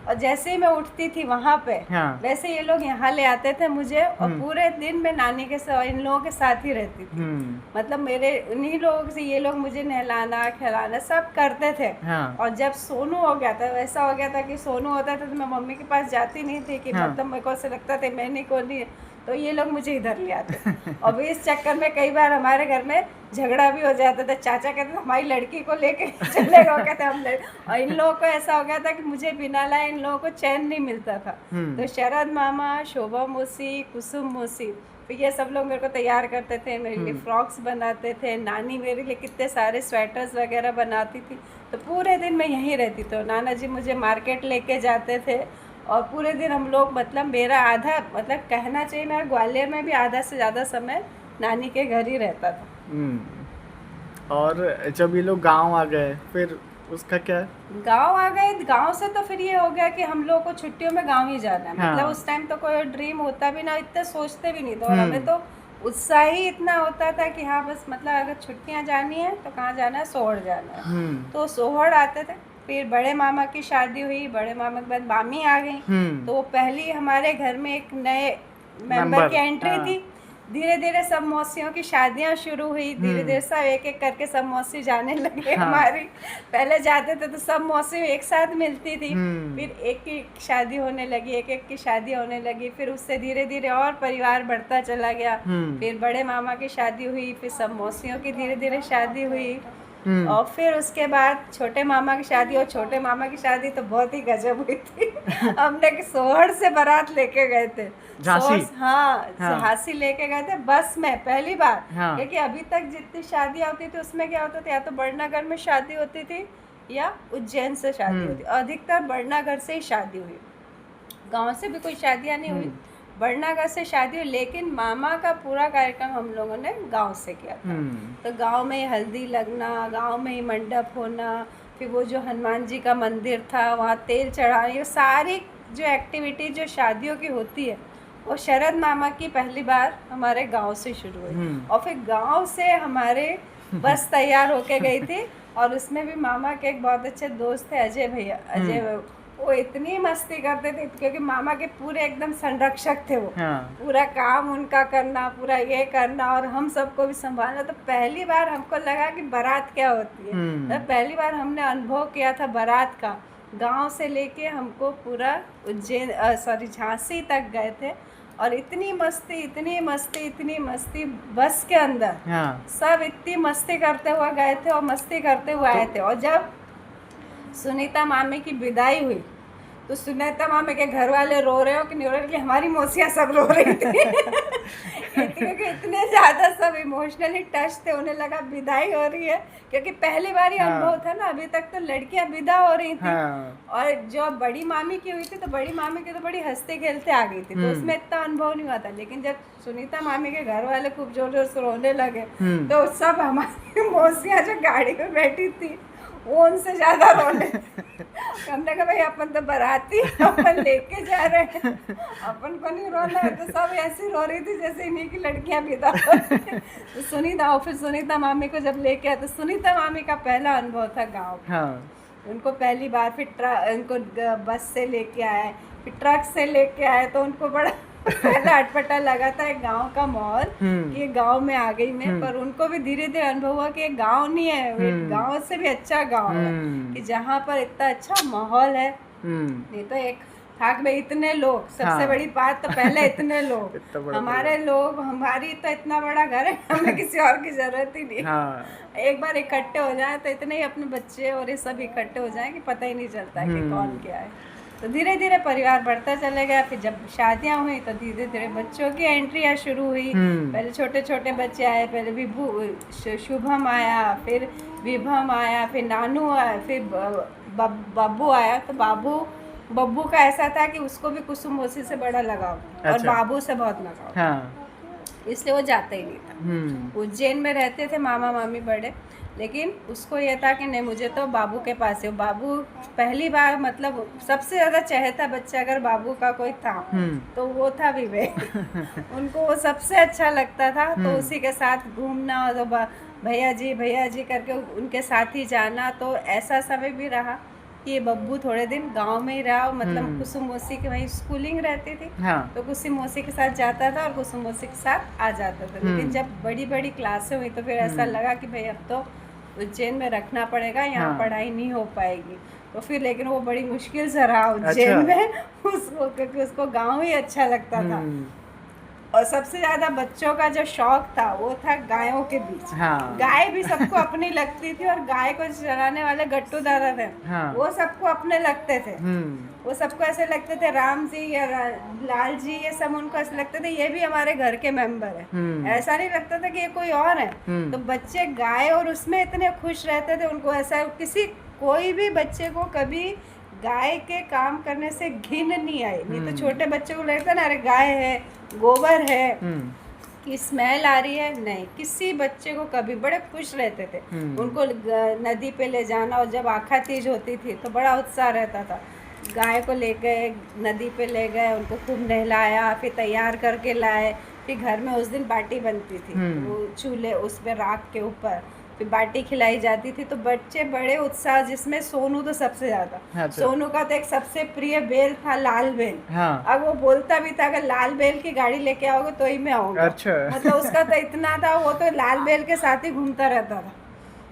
और जैसे ही मैं उठती थी वहाँ पे, वैसे ये लोग यहाँ ले आते थे मुझे। और पूरे दिन मैं नानी के साथ, इन लोगों के साथ ही रहती थी। मतलब मेरे उन्हीं लोगों से ये लोग मुझे नहलाना खिलाना सब करते थे। और जब सोनू हो गया था, वैसा हो गया था कि सोनू होता था तो मैं मम्मी के पास जाती नहीं थी, कि मतलब मेरे को ऐसा लगता था मैं नहीं कोनी, तो ये लोग मुझे इधर ले आते। और इस चक्कर में कई बार हमारे घर में झगड़ा भी हो जाता था। चाचा कहते थे हमारी लड़की को लेके चले गए, कहते हम और इन लोगों को ऐसा हो गया था कि मुझे बिना लाए इन लोगों को चैन नहीं मिलता था। तो शरद मामा, शोभा मौसी, कुसुम मौसी, तो ये सब लोग मेरे को तैयार करते थे, मेरे लिए फ्रॉक्स बनाते थे। नानी मेरे लिए कितने सारे स्वेटर्स वगैरह बनाती थी। तो पूरे दिन मैं यहीं रहती थी। नाना जी मुझे मार्केट लेके जाते थे, और पूरे दिन हम लोग, मतलब मेरा आधा, मतलब कहना चाहिए मेरा ग्वालियर में भी आधा से ज़्यादा समय नानी के घर ही रहता था। और जब ये लोग गांव आ गए, फिर उसका क्या? गांव आ गए, गांव से तो फिर ये हो गया कि हम लोग को छुट्टियों में गांव ही जाना है। मतलब उस टाइम तो कोई ड्रीम होता भी ना, इतना सोचते भी नहीं थे। और हमें तो उत्साह ही इतना होता था कि हाँ बस, मतलब अगर छुट्टियां जानी है तो कहाँ जाना है, सोहर जाना है। तो सोहर आते थे। फिर बड़े मामा की शादी हुई, बड़े मामा के बाद मामी आ गई। तो वो पहली हमारे घर में एक नए मेंबर की एंट्री थी। धीरे धीरे सब मौसियों की शादियां शुरू हुई, धीरे धीरे सब एक एक करके सब मौसी जाने लगे। हाँ। हमारी पहले जाते थे तो सब मौसी एक साथ मिलती थी, फिर एक की शादी होने लगी, एक एक की शादी होने लगी, फिर उससे धीरे धीरे और परिवार बढ़ता चला गया। फिर बड़े मामा की शादी हुई, फिर सब मौसियों की धीरे धीरे शादी हुई, और फिर उसके बाद छोटे मामा की शादी। और छोटे मामा की शादी तो बहुत ही गजब हुई थी। हमने सोहर से बारात लेके गए थे, झांसी? हाँ, हाँ। झांसी लेके गए थे बस में पहली बार। हाँ। क्योंकि अभी तक जितनी शादियाँ होती थी उसमें क्या होता था, या तो बड़नगर में शादी होती थी या उज्जैन से शादी होती, अधिकतर बड़नगर से ही शादी हुई, गांव से भी कोई शादियाँ नहीं हुई, बड़नगर से शादी हुई। लेकिन मामा का पूरा कार्यक्रम हम लोगों ने गांव से किया था। तो गांव में ही हल्दी लगना, गांव में ही मंडप होना, फिर वो जो हनुमान जी का मंदिर था वहाँ तेल चढ़ाना, ये सारी जो एक्टिविटी जो शादियों की होती है वो शरद मामा की पहली बार हमारे गांव से शुरू हुई। और फिर गांव से हमारे बस तैयार होके गई थी, और उसमें भी मामा के एक बहुत अच्छे दोस्त थे, अजय भैया, अजय, वो इतनी मस्ती करते थे क्योंकि मामा के पूरे एकदम संरक्षक थे वो। हाँ। पूरा काम उनका करना, पूरा ये करना, और हम सबको भी संभालना। तो पहली बार हमको लगा कि बारात क्या होती है। तो पहली बार हमने अनुभव किया था बारात का। गांव से लेके हमको पूरा उज्जैन झांसी तक गए थे, और इतनी मस्ती, इतनी मस्ती, इतनी मस्ती बस के अंदर। हाँ। सब इतनी मस्ती करते हुए गए थे और मस्ती करते हुए आए थे। और जब सुनीता मामी की विदाई हुई तो सुनीता मामी के घर वाले रो रहे हो कि नहीं रो रहे, कि हमारी मौसियाँ सब रो रही थी। क्योंकि इतने ज़्यादा सब इमोशनली टच थे, उन्हें लगा विदाई हो रही है, क्योंकि पहली बार ही अनुभव था ना, अभी तक तो लड़कियां विदा हो रही थी। और जो बड़ी मामी की हुई थी तो बड़ी मामी की तो बड़ी हंसते खेलते आ गई थी, तो उसमें इतना अनुभव नहीं हुआ था। लेकिन जब सुनीता मामी के घर वाले खूब जोर जोर से रोने लगे तो सब हमारी मौसियाँ जो गाड़ी में बैठी थी वो उनसे ज्यादा रोने। हमने कहा भाई अपन तो बाराती, अपन लेके जा रहे हैं, अपन को नहीं रोना है। तो सब ऐसी रो रही थी जैसे इन्हीं की लड़कियां विदा हो रही। तो सुनीता, और फिर सुनीता मामी को जब लेके आए तो सुनीता मामी का पहला अनुभव था गाँव। हाँ। उनको पहली बार फिर उनको बस से लेके आए, फिर ट्रक से लेके आए, तो उनको बड़ा पहला अटपटा लगा था एक गांव का माहौल कि गांव में आ गई मैं। पर उनको भी धीरे धीरे अनुभव हुआ कि गांव नहीं है, गांव से भी अच्छा गांव है, कि जहाँ पर इतना अच्छा माहौल है। नहीं तो एक था कि भाई इतने लोग, सबसे बड़ी बात तो पहले इतने लोग, हमारे लोग, हमारी तो इतना बड़ा घर है, हमें किसी और की जरूरत ही नहीं। एक बार इकट्ठे हो जाए तो इतने ही अपने बच्चे और ये सब इकट्ठे हो जाए कि पता ही नहीं चलता कि कौन क्या है। तो धीरे धीरे परिवार बढ़ता चले गया। फिर जब शादियां हुई तो धीरे धीरे बच्चों की एंट्रियां शुरू हुई। पहले छोटे छोटे बच्चे आए, पहले विभू, शुभम आया, फिर विभम आया, फिर नानू आया, फिर बब्बू आया। तो बब्बू का ऐसा था कि उसको भी कुसुम मौसी से बड़ा लगाव और बाबू से बहुत लगाव, इसलिए वो जाता ही नहीं था। उज्जैन में रहते थे मामा मामी बड़े, लेकिन उसको ये था कि नहीं मुझे तो बाबू के पास है। बाबू पहली बार, मतलब सबसे ज़्यादा चहेता बच्चा अगर बाबू का कोई था तो वो था विवेक। उनको वो सबसे अच्छा लगता था, तो उसी के साथ घूमना, और भैया जी करके उनके साथ ही जाना। तो ऐसा समय भी रहा कि ये बब्बू थोड़े दिन गांव में ही रहा, मतलब कुसुम मौसी की वहीं स्कूलिंग रहती थी। तो कुसुम मौसी के साथ जाता था और कुसुम मौसी के साथ आ जाता था। लेकिन जब बड़ी बड़ी क्लासें हुई तो फिर ऐसा लगा कि भाई अब तो उज्जैन में रखना पड़ेगा, यहाँ पढ़ाई नहीं हो पाएगी। तो फिर लेकिन वो बड़ी मुश्किल से रहा उज्जैन में उसको, क्योंकि उसको गाँव ही अच्छा लगता था। और सबसे ज्यादा बच्चों का जो शौक था वो था गायों के बीच। गाय भी सबको अपनी लगती थी, और गाय को चलाने वाले गट्टू दादा थे, वो सबको अपने लगते थे। वो सबको ऐसे लगते थे राम जी या लाल जी, ये सब उनको ऐसे लगते थे ये भी हमारे घर के मेंबर है। ऐसा नहीं लगता था कि ये कोई और है। तो बच्चे गाय और उसमें इतने खुश रहते थे, उनको ऐसा कोई भी बच्चे को कभी गाय के काम करने से घिन नहीं आई। नहीं तो छोटे बच्चे को लगता ना, अरे गाय है, गोबर है, कि स्मेल आ रही है, नहीं, किसी बच्चे को कभी बड़े खुश रहते थे। उनको नदी पे ले जाना, और जब आखा तीज होती थी तो बड़ा उत्साह रहता था। गाय को ले गए, नदी पे ले गए, उनको खूब नहलाया, फिर तैयार करके लाए। फिर घर में उस दिन बाटी बनती थी, वो चूल्हे उस पे राख के ऊपर, फिर बाटी खिलाई जाती थी, तो बच्चे बड़े उत्साह, जिसमें सोनू तो सबसे ज़्यादा। अच्छा। सोनू का तो एक सबसे प्रिय बेल था लाल बेल। हाँ। अब वो बोलता भी था अगर लाल बेल की गाड़ी लेके आओगे तो ही मैं आऊँगा। अच्छा। मतलब उसका तो इतना था, वो तो लाल बेल के साथ ही घूमता रहता था।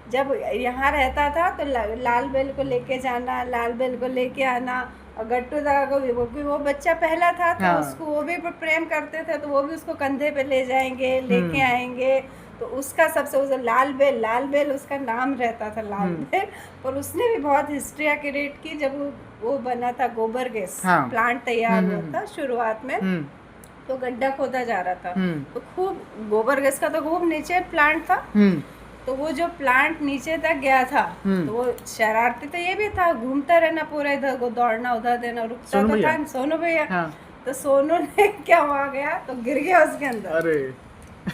जब यहाँ रहता था तो लाल बेल को लेके जाना, लाल बेल को लेके आना। और गट्टू दादा को भी, वो बच्चा पहला था तो हाँ। उसको वो भी प्रेम करते थे, तो वो भी उसको कंधे पे ले जाएंगे, लेके आएंगे। तो उसका सबसे उसे लाल बेल उसका नाम रहता था, लाल बेल। और उसने भी बहुत हिस्ट्री क्रिएट की जब वो बना था गोबर गैस प्लांट तैयार हुआ था शुरुआत में। तो गड्ढा खोदा जा रहा था, तो खूब गोबर गैस का तो खूब नीचे प्लांट था। तो वो जो प्लांट नीचे तक गया था, तो वो शरारती तो ये भी था, घूमता रहना पूरा, इधर को दौड़ना, उधर देना, रुकता तो था सोनू भैया। तो सोनू ने क्या हुआ गया, तो गिर गया उसके अंदर। अरे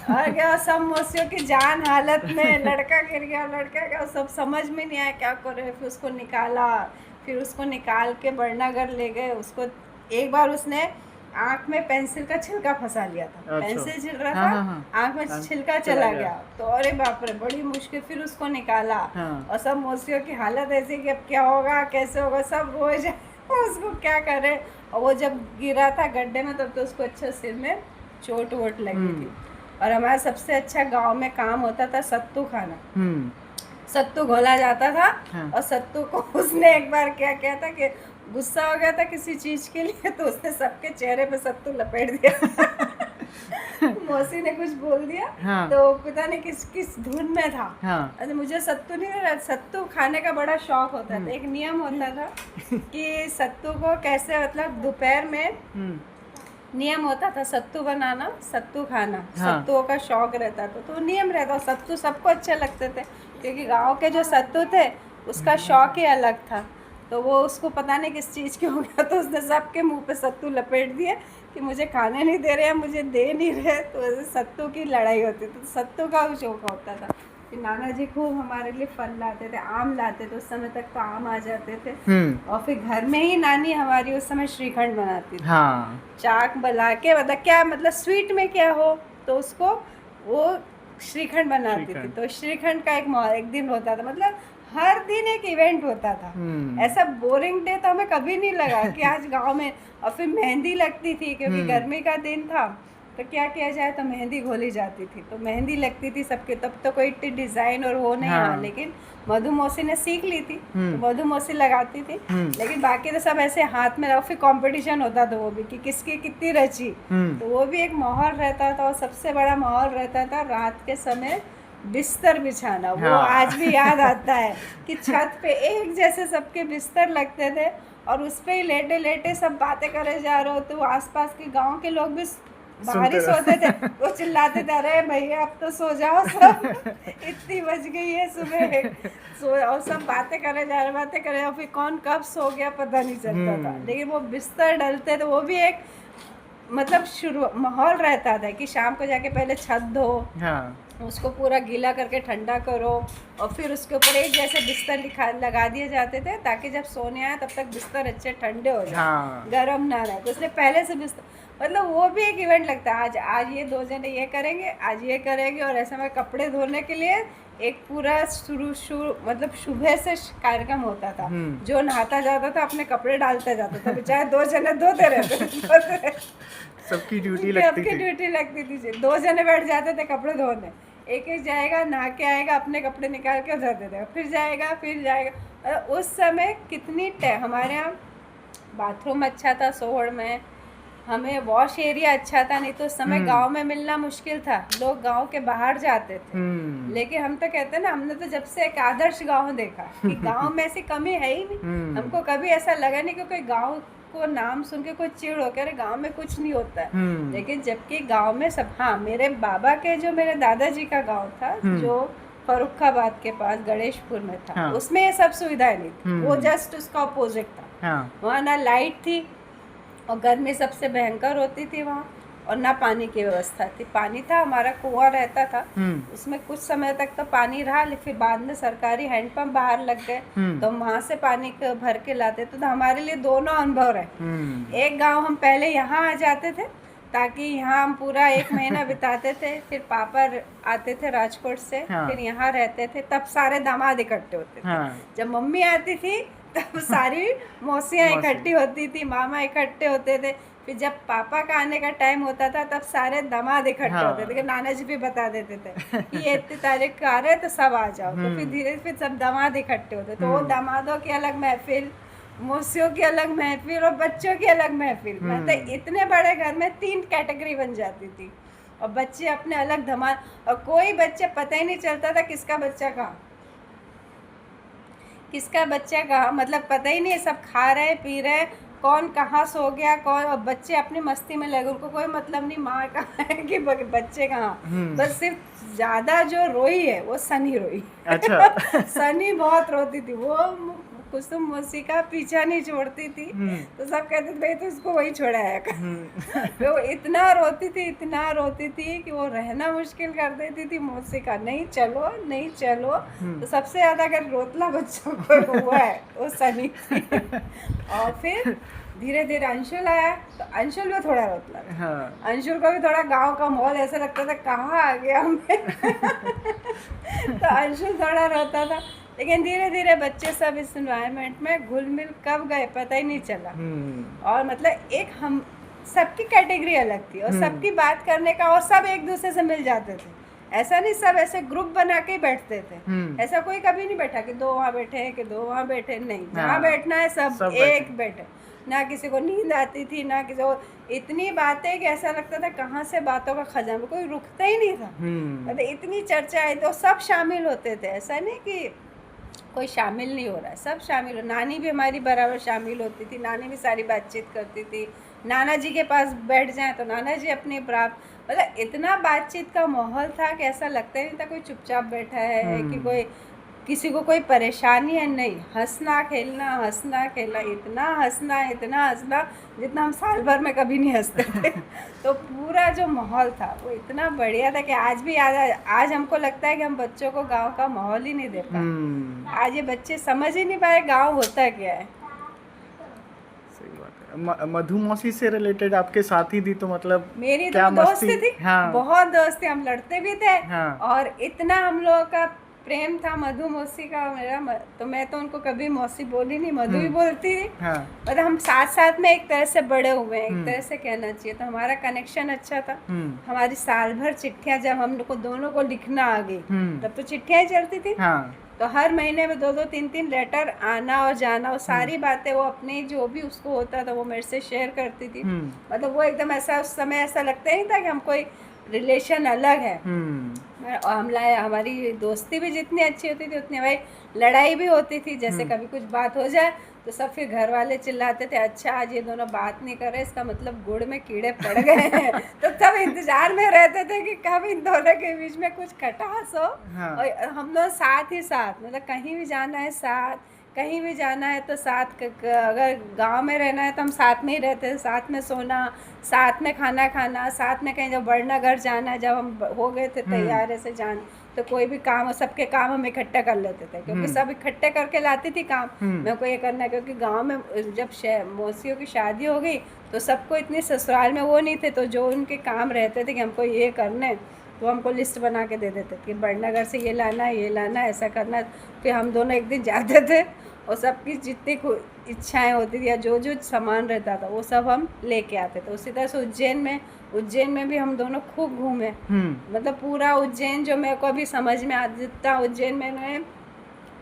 और क्या, सब मौसियों की जान हालत में, लड़का गिर गया, लड़का क्या, सब समझ में नहीं आया क्या करे। फिर उसको निकाला, फिर उसको निकाल के बड़नागर ले गए। उसको एक बार उसने आँख में पेंसिल का छिलका फंसा लिया था। अच्छा। पेंसिल छिल रहा था, आँख में छिलका चला गया। तो अरे बाप रे, बड़ी मुश्किल, फिर उसको निकाला। और सब मौसियों की हालत ऐसी कि अब क्या होगा, कैसे होगा, सब रोज उसको क्या करे। और वो जब गिरा था गड्ढे में, तब तो उसको अच्छा सिर में चोट वोट लगी थी। और हमारा सबसे अच्छा गांव में काम होता था सत्तू खाना। सत्तू घोला जाता था। और सत्तू को उसने एक बार क्या किया था कि गुस्सा हो गया था किसी चीज के लिए, तो उसने सबके चेहरे पे सत्तू लपेट दिया। मौसी ने कुछ बोल दिया। तो पता नहीं किस धुन में था। अरे मुझे सत्तू नहीं रहा, सत्तू खाने का बड़ा शौक होता था। एक नियम होता था कि सत्तू को कैसे, मतलब दोपहर में नियम होता था सत्तू बनाना, सत्तू खाना। सत्तुओं का शौक रहता था, तो नियम रहता। सत्तू सबको अच्छे लगते थे, क्योंकि गांव के जो सत्तू थे उसका शौक ही अलग था। तो वो उसको पता नहीं किस चीज़ की हो गया, तो उसने सबके मुंह पे सत्तू लपेट दिए कि मुझे खाने नहीं दे रहे हैं, मुझे दे नहीं रहे। तो सत्तू की लड़ाई होती थी। तो सत्तू का शौक होता था। फिर नाना जी खूब हमारे लिए फल लाते थे, आम लाते थे। उस समय तक तो आम आ जाते थे। और फिर घर में ही नानी हमारी उस समय श्रीखंड बनाती थी। चाक बना के, मतलब क्या, मतलब स्वीट में क्या हो तो उसको वो श्रीखंड बनाती थी। तो श्रीखंड का एक दिन होता था, मतलब हर दिन एक इवेंट होता था। ऐसा बोरिंग डे तो हमें कभी नहीं लगा कि आज गांव में। और फिर मेहंदी लगती थी, क्योंकि गर्मी का दिन था, तो क्या किया जाए, तो मेहंदी घोली जाती थी। तो मेहंदी लगती थी सबके, तब तो कोई इतनी डिज़ाइन और वो नहीं आया। लेकिन मधु मौसी ने सीख ली थी, तो मधु मौसी लगाती थी। लेकिन बाकी तो सब ऐसे हाथ में लगा। फिर कंपटीशन होता था वो भी कि किसकी कितनी रची। तो वो भी एक माहौल रहता था। और सबसे बड़ा माहौल रहता था रात के समय बिस्तर बिछाना। वो आज भी याद आता है कि छत पे एक जैसे सबके बिस्तर लगते थे, और उस पे ही लेटे लेटे सब बातें करे जा रहे हो। तो आसपास के गांव के लोग भी बाहर ही सोते थे। वो चिल्लाते थे, अरे भैया अब तो सो जाओ सब, इतनी बज गई है सुबह। और सब बातें करे जा रहे, बातें करे। और फिर कौन कब सो गया पता नहीं चलता था। लेकिन वो बिस्तर डलते थे, वो भी एक मतलब शुरू माहौल रहता था कि शाम को जाके पहले छत धो, उसको पूरा गीला करके ठंडा करो, और फिर उसके ऊपर एक जैसे बिस्तर लगा दिए जाते थे, ताकि जब सोने आए तब तक बिस्तर अच्छे ठंडे हो जाए, गर्म ना रहे। तो इसलिए पहले से बिस्तर, मतलब वो भी एक इवेंट लगता है। आज ये दो जने ये करेंगे, आज ये करेंगे। और ऐसे में कपड़े धोने के लिए एक पूरा मतलब सुबह से कार्यक्रम होता था। जो नहाता जाता था अपने कपड़े डालता जाता था, बेचारे दो जने धोते रहते। सबकी ड्यूटी लगती थी। दो जने बैठ जाते थे कपड़े धोने, एक जाएगा, नहा के आएगा, अपने कपड़े निकाल के धो देगा, फिर जाएगा। उस समय कितनी हमारे यहाँ बाथरूम अच्छा था सोहर में, हमें वॉश एरिया अच्छा था। नहीं तो उस समय गांव में मिलना मुश्किल था, लोग गांव के बाहर जाते थे। लेकिन हम तो कहते हैं ना, हमने तो जब से एक आदर्श गांव देखा कि गांव में ऐसी कमी है ही नहीं। हमको कभी ऐसा लगा नहीं कि कोई गांव को नाम सुन के कोई चिड़ हो कर गांव में कुछ नहीं होता है। लेकिन जबकि गांव में सब, हाँ, मेरे बाबा के जो मेरे दादाजी का गांव था, जो फरुखाबाद के पास गणेशपुर में था, उसमें ये सब सुविधाएं नहीं थी। वो जस्ट उसका अपोजिट था। वहाँ ना लाइट थी, और गर्मी सबसे भयंकर होती थी वहाँ, और ना पानी की व्यवस्था थी। पानी था, हमारा कुआं रहता था, उसमें कुछ समय तक तो पानी रहा। फिर बाद में सरकारी हैंडपंप बाहर लग गए, तो वहाँ से पानी भर के लाते। तो हमारे लिए दोनों अनुभव रहे। एक गांव हम पहले यहाँ आ जाते थे, ताकि यहाँ हम पूरा 1 महीना बिताते थे, फिर पापा आते थे राजकोट से, हाँ। फिर यहाँ रहते थे, तब सारे दामाद इकट्ठे होते थे। हाँ। जब मम्मी आती थी तब सारी मौसियाँ मौसी। इकट्ठी होती थी, मामा इकट्ठे होते थे। फिर जब पापा का आने का टाइम होता था तब सारे दामाद इकट्ठे हाँ। होते थे, कि नाना जी भी बता देते थे कि ये इतनी तारीख को आ रहे हैं तो सब आ जाओ। तो फिर धीरे फिर सब दामाद इकट्ठे होते, तो वो दामादों की अलग महफिल, मौसियों की अलग महफिल और बच्चों की अलग महफिल। मतलब इतने बड़े घर में 3 कैटेगरी बन जाती थी, और बच्चे अपने अलग धमाल, और कोई बच्चे पता ही नहीं चलता था किसका बच्चा कहाँ, किसका बच्चा कहाँ, मतलब पता ही नहीं, सब खा रहे पी रहे, कौन कहाँ सो गया कौन, और बच्चे अपनी मस्ती में लगे, उनको कोई मतलब नहीं माँ कहाँ है कि बच्चे कहाँ। बस सिर्फ ज़्यादा जो रोई है वो सनी रोई। अच्छा। सनी बहुत रोती थी, वो कुसुम मौसी का पीछा नहीं छोड़ती थी, तो सब कहते थे भाई तो उसको वही छोड़ाया कर। वो इतना रोती थी कि वो रहना मुश्किल कर देती थी मौसी का, नहीं चलो नहीं चलो। तो सबसे ज़्यादा अगर रोतला बच्चों को हुआ है वो सनी थी। और फिर धीरे धीरे अंशुल आया, तो अंशुल भी थोड़ा रोतला था। हाँ। अंशुल को भी थोड़ा गांव का माहौल ऐसा लगता था कहाँ आ गया हमें। तो अंशुल थोड़ा रोता था, लेकिन धीरे धीरे बच्चे सब इस एनवायरनमेंट में घुल मिल कब गए पता ही नहीं चला। और मतलब एक हम सबकी कैटेगरी अलग थी, और सबकी बात करने का, और सब एक दूसरे से मिल जाते थे। ऐसा नहीं सब ऐसे ग्रुप बना के ही बैठते थे, ऐसा कोई कभी नहीं बैठा कि 2 वहाँ बैठे कि 2 वहाँ बैठे, नहीं, जहाँ बैठना है सब एक बैठे। ना किसी को नींद आती थी, ना किसी को, इतनी बातें कि ऐसा लगता था कहाँ से बातों का खजाना, कोई रुकता ही नहीं था। मतलब इतनी चर्चा है, तो सब शामिल होते थे, ऐसा नहीं कि कोई शामिल नहीं हो रहा है, सब शामिल हो। नानी भी हमारी बराबर शामिल होती थी, नानी भी सारी बातचीत करती थी। नाना जी के पास बैठ जाएं तो नाना जी अपने बराबर, मतलब इतना बातचीत का माहौल था कि ऐसा लगता ही नहीं था कोई चुपचाप बैठा है, कि कोई किसी को कोई परेशानी है, नहीं, हंसना खेलना, इतना हंसना जितना हम साल भर में कभी नहीं हंसते थे। तो पूरा जो माहौल था वो इतना बढ़िया था कि आज भी याद है। आज हमको लगता है कि हम बच्चों को गांव का माहौल ही नहीं दे पाए। आज ये बच्चे समझ ही नहीं पाए गांव होता क्या है। सही बात है। मधु मौसी से रिलेटेड आपके साथी थी, तो मतलब मेरी क्या तो दोस्ती थी। हाँ। बहुत दोस्ती, हम लड़ते भी थे। हाँ। और इतना हम लोगों का प्रेम था मधु मौसी का मेरा, तो मैं तो उनको कभी मौसी बोली नहीं, मधु ही बोलती थी। हाँ। मतलब हम साथ साथ में एक तरह से बड़े हुए हैं, एक तरह से कहना चाहिए, तो हमारा कनेक्शन अच्छा था। हमारी साल भर चिट्ठियाँ जब हम लोग को दोनों को लिखना आ गई, तब तो चिट्ठियाँ ही चलती थी। हाँ। तो हर महीने में 2-2 3-3 लेटर आना और जाना, और सारी बातें वो अपने जो भी उसको होता था वो मेरे से शेयर करती थी। मतलब वो एकदम ऐसा, उस समय ऐसा लगता ही नहीं था कि हम कोई रिलेशन अलग है। और हमारी दोस्ती भी जितनी अच्छी होती थी उतनी भाई लड़ाई भी होती थी। जैसे कभी कुछ बात हो जाए तो सब फिर घर वाले चिल्लाते थे, अच्छा आज ये दोनों बात नहीं कर रहे, इसका मतलब गुड़ में कीड़े पड़ गए हैं। तो तब इंतजार में रहते थे कि कब इन दोनों के बीच में कुछ खटास हो। हाँ। और हम लोग साथ ही साथ, मतलब कहीं भी जाना है साथ, कहीं भी जाना है तो साथ, अगर गांव में रहना है तो हम साथ में ही रहते थे, साथ में सोना, साथ में खाना खाना, साथ में कहीं जब बड़ना घर जाना है, जब हम हो गए थे तैयार ऐसे जान, तो कोई भी काम, सबके काम हम इकट्ठे कर लेते थे, क्योंकि सब इकट्ठे करके लाती थी काम। मेरे को ये करना है, क्योंकि गांव में जब मौसियों की शादी हो गई तो सबको इतने ससुराल में वो नहीं थे, तो जो उनके काम रहते थे कि हमको ये करने, तो हमको लिस्ट बना के दे देते कि बड़नगर से ये लाना है, ऐसा करना है। फिर हम दोनों एक दिन जाते थे और सबकी जितनी इच्छाएं होती थी या जो जो सामान रहता था वो सब हम लेके आते थे। उसी तरह से उज्जैन में भी हम दोनों खूब घूमे। मतलब पूरा उज्जैन जो मेरे को अभी समझ में आता, जितना उज्जैन में मैंने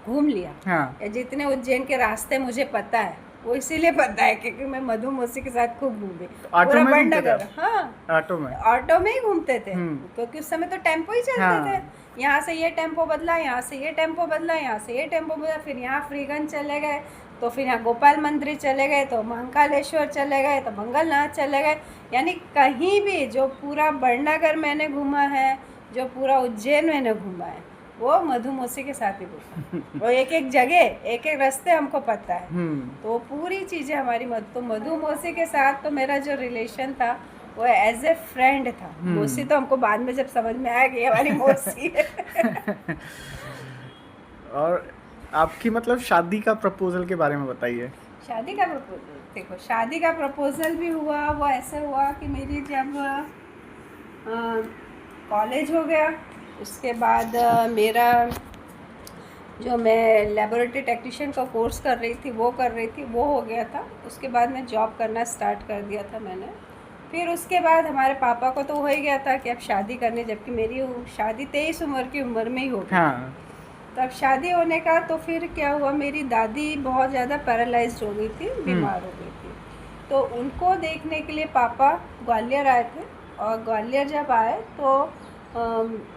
घूम लिया। हाँ। या जितने उज्जैन के रास्ते मुझे पता है वो इसीलिए पता है क्योंकि मैं मधु मौसी के साथ खूब घूमी। पूरा बड़नगर, हाँ, ऑटो में ही घूमते थे, क्योंकि उस समय तो टेम्पो ही चलते थे। यहाँ से ये टेम्पो बदला, यहाँ से ये टेम्पो बदला, यहाँ से ये टेम्पो बदला, फिर यहाँ फ्रीगंज चले गए, तो फिर यहाँ गोपाल मंदिर चले गए, तो महाकालेश्वर चले गए, तो मंगलनाथ चले गए। यानी कहीं भी जो पूरा बड़नगर मैंने घूमा है, जो पूरा उज्जैन मैंने घूमा है, वो मधु मौसी के साथ ही घूमा। वो एक एक जगह, एक एक रास्ते हमको पता है, तो पूरी चीज़ें हमारी तो मधु मौसी के साथ तो मेरा जो रिलेशन था वो एज ए फ्रेंड था। मौसी तो हमको बाद में जब समझ में आया कि हमारी मौसी है। और आपकी मतलब शादी का प्रपोजल के बारे में बताइए। शादी का प्रपोजल, देखो शादी का प्रपोजल भी हुआ, वो ऐसे हुआ कि मेरी जब कॉलेज हो गया, उसके बाद मेरा जो मैं लेबोरेटरी टेक्नीशियन का कोर्स कर रही थी वो कर रही थी, वो हो गया था। उसके बाद मैं जॉब करना स्टार्ट कर दिया था मैंने। फिर उसके बाद हमारे पापा को तो हो ही गया था कि अब शादी करनी, जबकि मेरी शादी 23 उम्र की उम्र में ही हो गई। हाँ। तब शादी होने का तो फिर क्या हुआ, मेरी दादी बहुत ज़्यादा पैरालाइज्ड हो गई थी, बीमार हो गई थी। तो उनको देखने के लिए पापा ग्वालियर आए थे, और ग्वालियर जब आए तो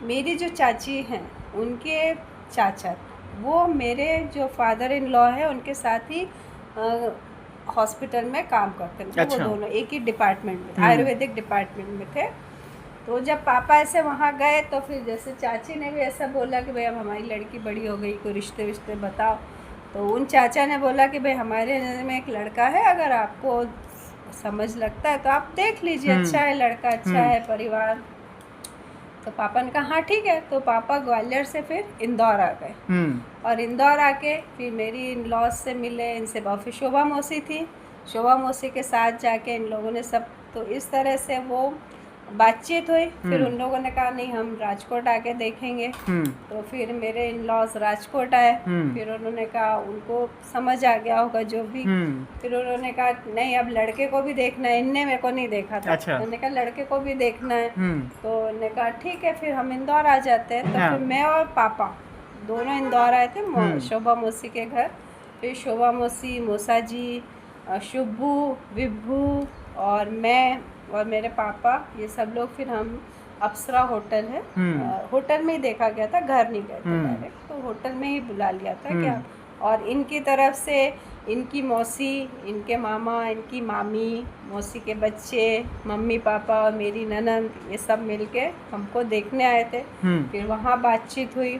मेरी जो चाची हैं उनके चाचा, वो मेरे जो फादर इन लॉ है उनके साथ ही हॉस्पिटल में काम करते हैं। मतलब वो अच्छा। दोनों एक ही डिपार्टमेंट में, आयुर्वेदिक डिपार्टमेंट में थे। तो जब पापा ऐसे वहाँ गए तो फिर जैसे चाची ने भी ऐसा बोला कि भाई अब हमारी लड़की बड़ी हो गई, कोई रिश्ते विश्ते बताओ। तो उन चाचा ने बोला कि भाई हमारे नज़र में एक लड़का है, अगर आपको समझ लगता है तो आप देख लीजिए, अच्छा है लड़का, अच्छा है परिवार। तो पापा ने कहा हाँ ठीक है। तो पापा ग्वालियर से फिर इंदौर आ गए, और इंदौर आके फिर मेरी इन लॉज से मिले, इनसे फिर शोभा मौसी थी, शोभा मौसी के साथ जाके इन लोगों ने सब, तो इस तरह से वो बातचीत हुई। फिर उन लोगों ने कहा नहीं हम राजकोट आके देखेंगे। तो फिर मेरे इन लॉज राजकोट आए। फिर उन्होंने कहा, उनको समझ आ गया होगा जो भी। फिर उन्होंने कहा नहीं अब लड़के को भी देखना है, इनने मेरे को नहीं देखा था। अच्छा। उन्होंने कहा लड़के को भी देखना है। तो उन्होंने कहा ठीक है फिर हम इंदौर आ जाते हैं। तो फिर मैं और पापा दोनों इंदौर आए थे शोभा मौसी के घर। फिर शोभा मौसी, मौसा जी, शुभू, विभू और मैं और मेरे पापा, ये सब लोग फिर हम अप्सरा होटल है, होटल में ही देखा गया था, घर नहीं गए थे डायरेक्ट। तो होटल में ही बुला लिया था क्या। और इनकी तरफ से इनकी मौसी, इनके मामा, इनकी मामी, मौसी के बच्चे, मम्मी पापा और मेरी ननंद, ये सब मिलके हमको देखने आए थे। फिर वहाँ बातचीत हुई।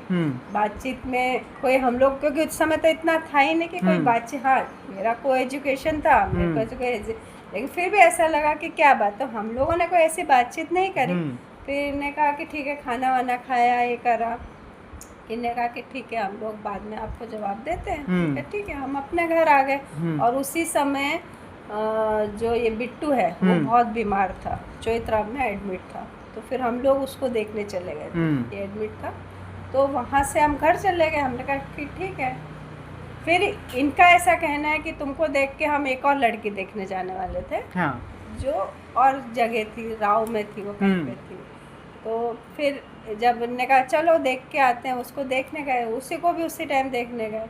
बातचीत में कोई हम लोग, क्योंकि उस समय तो इतना था ही नहीं कि कोई बातचीत, हाँ मेरा कोई एजुकेशन था, मेरे को कोई, लेकिन फिर भी ऐसा लगा कि क्या बात। तो हम लोगों ने कोई ऐसी बातचीत नहीं करी। फिर इन्हें कहा कि ठीक है खाना वाना खाया, ये करा। इन्हें कहा कि ठीक है हम लोग बाद में आपको जवाब देते हैं। ठीक है हम अपने घर आ गए। और उसी समय जो ये बिट्टू है वो बहुत बीमार था, चौथराम में एडमिट था। तो फिर हम लोग उसको देखने चले गए थे, ये एडमिट था। तो वहाँ से हम घर चले गए। हमने कहा कि ठीक है। फिर इनका ऐसा कहना है कि तुमको देख के हम एक और लड़की देखने जाने वाले थे। जो और जगह थी, राव में थी, वो कहीं पे थी। तो फिर जब उनने कहा चलो देख के आते हैं, उसको देखने गए, उसी को भी उसी टाइम देखने गए।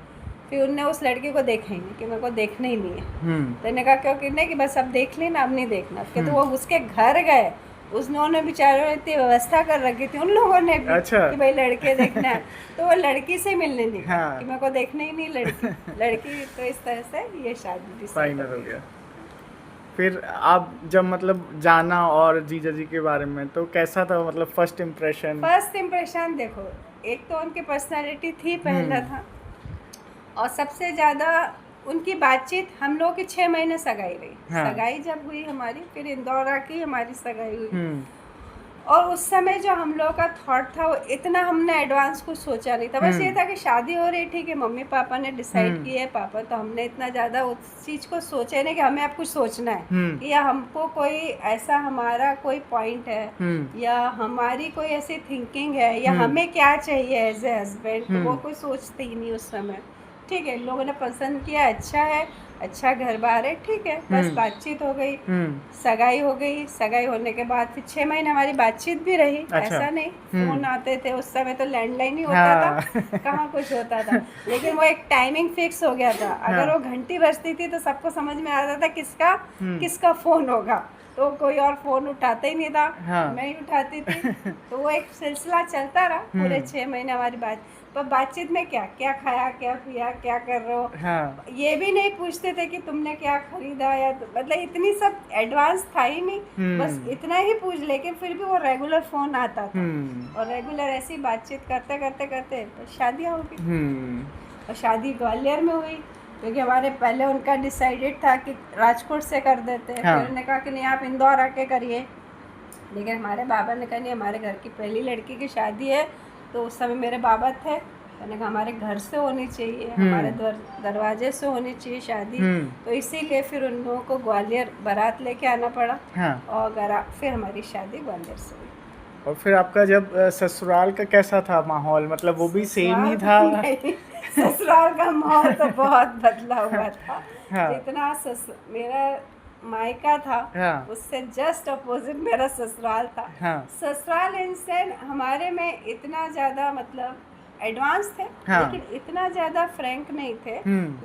फिर उनने उस लड़की को देखा ही नहीं कि मेरे को देखना ही नहीं है। तो इन्होंने कहा क्योंकि नहीं कि बस अब देख लेना, अब नहीं देखना। फिर तो वो उसके घर गए, उन्होंने बेचारों ने इतनी व्यवस्था कर रखी थी उन लोगों ने भी। अच्छा। कि भाई लड़के देखना है। तो वो लड़की से मिलने नहीं गए कि मेरे को देखना ही नहीं लड़की। तो इस तरह से ये शादी फाइनल हो गया। फिर आप जब मतलब जाना और जीजा जी के बारे में, तो कैसा था मतलब फर्स्ट इम्प्रेशन? देखो, एक तो उनकी पर्सनालिटी थी, पहला था। और सबसे ज़्यादा उनकी बातचीत, हम लोग की 6 महीने सगाई रही। सगाई जब हुई हमारी, फिर इंदौर आके हमारी सगाई हुई। और उस समय जो हम लोग का थॉट था, वो इतना हमने एडवांस कुछ सोचा नहीं था। बस ये था कि शादी हो रही, ठीक है मम्मी पापा ने डिसाइड किया है, पापा, तो हमने इतना ज़्यादा उस चीज़ को सोचा नहीं कि हमें अब कुछ सोचना है कि या हमको कोई ऐसा हमारा कोई पॉइंट है, या हमारी कोई ऐसी थिंकिंग है, या हमें क्या चाहिए एज ए हस्बैंड। तो वो कोई सोचते ही नहीं उस समय। ठीक है, लोगों ने पसंद किया, अच्छा है, अच्छा घर बार है, ठीक है। बस बातचीत हो गई, सगाई हो गई। सगाई होने के बाद फिर 6 महीने हमारी बातचीत भी रही। अच्छा। ऐसा नहीं, फोन आते थे उस समय, तो लैंडलाइन ही होता था, कहाँ कुछ होता था। लेकिन वो एक टाइमिंग फिक्स हो गया था। अगर वो घंटी बजती थी तो सबको समझ में आता था किसका फोन होगा। तो कोई और फोन उठाता ही नहीं था, मैं ही उठाती थी। तो वो एक सिलसिला चलता रहा पूरे 6 महीने हमारी बात। पर बातचीत में क्या खाया, क्या पिया, क्या कर रहे हो, ये भी नहीं पूछते थे कि तुमने क्या खरीदा, या मतलब इतनी सब एडवांस था ही नहीं। बस इतना ही पूछ, लेकिन फिर भी वो रेगुलर फोन आता था। और रेगुलर ऐसी बातचीत करते करते करते तो शादियाँ हो गई। और शादी ग्वालियर में हुई, क्योंकि हमारे पहले उनका डिसाइडेड था कि राजकोट से कर देते। फिर उन्होंने कहा कि नहीं आप इंदौर आके करिए। लेकिन हमारे बाबा ने कहा नहीं, हमारे घर की पहली लड़की की शादी है। तो उस समय मेरे बाबा थे, मैंने कहा हमारे घर से होनी चाहिए, हमारे दरवाजे से होनी चाहिए शादी। तो इसीलिए फिर उन लोगों को ग्वालियर बारात लेके आना पड़ा। हाँ। और फिर हमारी शादी ग्वालियर से हुई। और फिर आपका जब ससुराल का कैसा था माहौल, मतलब वो भी सेम ही था? नहीं, ससुराल का माहौल तो बहुत बदला हुआ था। हाँ। जितना मेरा मायका था, हाँ। उससे जस्ट अपोजिट मेरा ससुराल था। हाँ। ससुराल इंसान हमारे में इतना ज़्यादा मतलब एडवांस थे, हाँ। लेकिन इतना ज़्यादा फ्रैंक नहीं थे,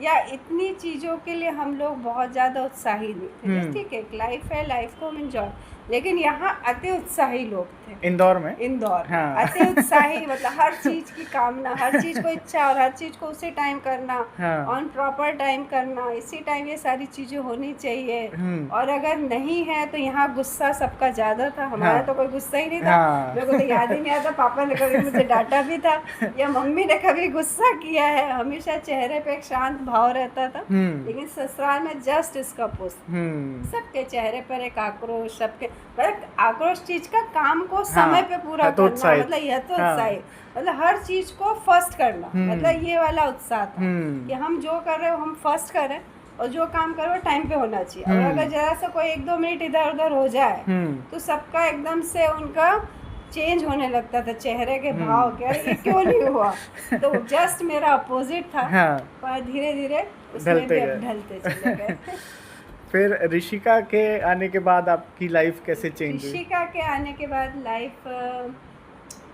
या इतनी चीज़ों के लिए हम लोग बहुत ज़्यादा उत्साही नहीं थे। जैसे ठीक है, लाइफ है, लाइफ को हम इंजॉय, लेकिन यहाँ अति उत्साही लोग थे। इंदौर में? इंदौर में हाँ। अति उत्साही, मतलब हर चीज़ की कामना, हर चीज़ को इच्छा, और हर चीज़ को उसी टाइम करना, ऑन प्रॉपर टाइम करना, इसी टाइम ये सारी चीज़ें होनी चाहिए। और अगर नहीं है तो यहाँ गुस्सा सबका ज़्यादा था। हमारा तो कोई गुस्सा ही नहीं था। मेरे को तो याद ही नहीं आता पापा ने कभी मुझे डांटा भी था या मम्मी ने कभी गुस्सा किया है। हमेशा चेहरे पे एक शांत भाव रहता था। लेकिन ससुराल में जस्ट इसका अपोजिट, सबके चेहरे पर एक आक्रोश, सबके आक्रोश चीज का काम को समय पे पूरा करना, मतलब यह तो उत्साही, मतलब हर चीज को फर्स्ट करना, मतलब ये वाला उत्साह था कि हम जो कर रहे हो हम फर्स्ट करें, और जो काम करो टाइम पे होना चाहिए। और अगर जरा सा कोई 1-2 मिनट इधर उधर हो जाए तो सबका एकदम से उनका चेंज होने लगता था, चेहरे के भाव के, अरे ये क्यों नहीं हुआ। तो जस्ट मेरा अपोजिट था। पर धीरे धीरे उसमें भी अब ढलते चले गए। फिर ऋषिका के आने के बाद आपकी लाइफ कैसे चेंज हुई? ऋषिका के आने के बाद लाइफ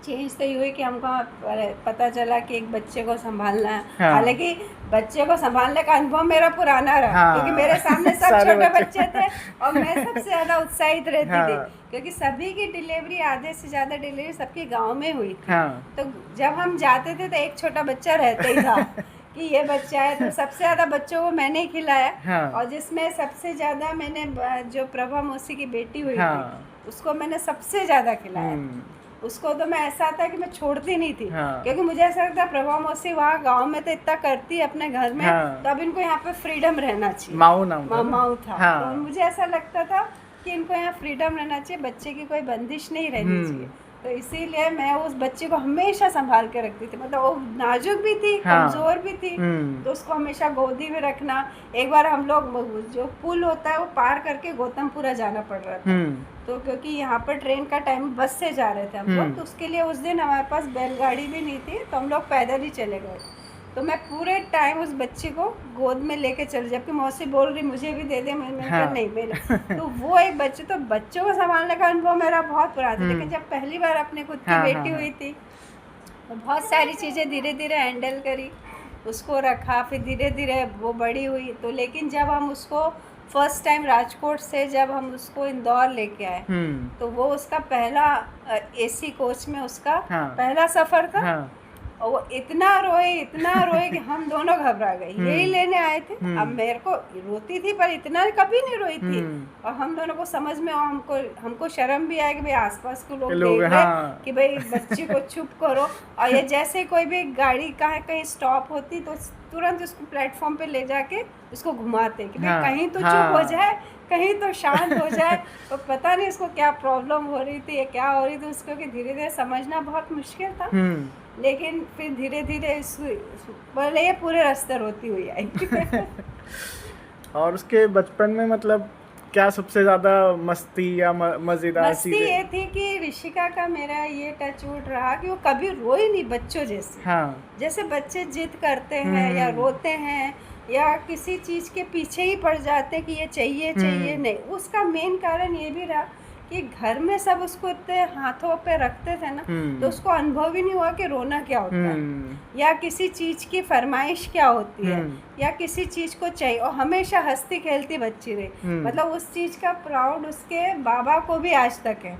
चेंज तो ये हुई कि हमको पता चला कि एक बच्चे को संभालना है। हालांकि बच्चे को संभालने का अनुभव मेरा पुराना रहा, क्योंकि मेरे सामने सब छोटे बच्चे थे और मैं सबसे ज़्यादा उत्साहित रहती थी, क्योंकि सभी की डिलीवरी, आधे से ज़्यादा डिलीवरी सबके गांव में हुई थी। तो जब हम जाते थे तो एक छोटा बच्चा रहता ही था कि ये बच्चा है। तो सबसे ज़्यादा बच्चों को मैंने ही खिलाया। और जिसमें सबसे ज़्यादा मैंने जो प्रभा मौसी की बेटी हुई थी, उसको मैंने सबसे ज़्यादा खिलाया। उसको तो मैं ऐसा था कि मैं छोड़ती नहीं थी, क्योंकि मुझे ऐसा लगता है प्रभा मौसी वहाँ गांव में तो इतना करती है अपने घर में, तो अब इनको यहाँ पे फ्रीडम रहना चाहिए। माऊ था। तो मुझे ऐसा लगता था कि इनको यहाँ फ्रीडम रहना चाहिए, बच्चे की कोई बंदिश नहीं रहनी चाहिए। तो इसीलिए मैं उस बच्चे को हमेशा संभाल के रखती थी। मतलब वो नाजुक भी थी, कमजोर भी थी, तो उसको हमेशा गोदी में रखना। एक बार हम लोग जो पुल होता है वो पार करके गौतमपुरा जाना पड़ रहा था, तो क्योंकि यहाँ पर ट्रेन का टाइम बस से जा रहे थे हम लोग, तो उसके लिए उस दिन हमारे पास बैलगाड़ी भी नहीं थी, तो हम लोग पैदल ही चले गए। तो मैं पूरे टाइम उस बच्चे को गोद में लेके चल, जबकि मौसी बोल रही मुझे भी दे दे, मैंने कहा नहीं मेरे। तो वो एक बच्चे, तो बच्चों को संभालने का अनुभव मेरा बहुत पुराना था, लेकिन जब पहली बार अपने खुद की बेटी हुई थी तो बहुत सारी चीज़ें धीरे धीरे हैंडल करी, उसको रखा, फिर धीरे धीरे वो बड़ी हुई। तो लेकिन जब हम उसको फर्स्ट टाइम राजकोट से जब हम उसको इंदौर लेके आए, तो वो उसका पहला AC कोच में उसका पहला सफ़र था। और वो इतना रोए कि हम दोनों घबरा गए। यही लेने आए थे, अब मेरे को रोती थी पर इतना कभी नहीं रोई थी। और हम दोनों को समझ में, हमको शर्म भी आया कि भाई आसपास के लोग देख रहे कि भाई बच्ची को चुप करो। और ये जैसे कोई भी गाड़ी कहीं स्टॉप होती तो तुरंत उसको प्लेटफॉर्म पे ले जाके उसको घुमाते कि भाई कहीं तो चुप हो जाए, कहीं तो शांत हो जाए। तो पता नहीं उसको क्या प्रॉब्लम हो रही थी या क्या हो रही थी उसको, कि धीरे धीरे समझना बहुत मुश्किल था। लेकिन फिर धीरे धीरे पहले ये पूरे रास्ते रोती हुई आई। और उसके बचपन में मतलब क्या सबसे ज़्यादा मस्ती या मज़ेदार चीज़? मस्ती ये थी कि ऋषिका का मेरा ये टच वुड रहा कि वो कभी रोई नहीं बच्चों जैसे। जैसे बच्चे जिद करते हैं या रोते हैं या किसी चीज़ के पीछे ही पड़ जाते कि ये चाहिए नहीं, उसका मेन कारण ये भी रहा कि घर में सब उसको इतने हाथों पे रखते थे ना, तो उसको अनुभव ही नहीं हुआ कि रोना क्या होता है या किसी चीज की फरमाइश क्या होती है या किसी चीज को चाहिए। और हमेशा हंसती खेलती बच्ची रही। मतलब उस चीज का प्राउड उसके बाबा को भी आज तक है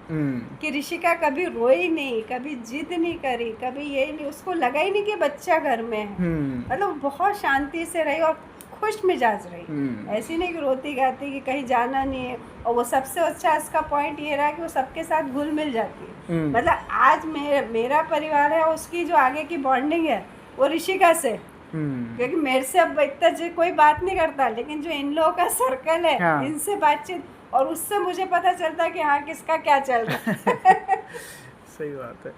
कि ऋषिका कभी रोई नहीं, कभी जिद नहीं करी, कभी ये नहीं, उसको लगा ही नहीं कि बच्चा घर में है। मतलब बहुत शांति से रही और खुश मिजाज रही। ऐसी नहीं कि रोती गाती कि कहीं जाना नहीं है। और वो सबसे अच्छा इसका पॉइंट ये रहा कि वो सबके साथ घुल मिल जाती है। मतलब आज मेरा परिवार है, उसकी जो आगे की बॉन्डिंग है वो ऋषिका से, क्योंकि मेरे से अब इतना कोई बात नहीं करता, लेकिन जो इन लोगों का सर्कल है इनसे बातचीत, और उससे मुझे पता चलता है कि हाँ किसका क्या चल रहा है। सही बात है।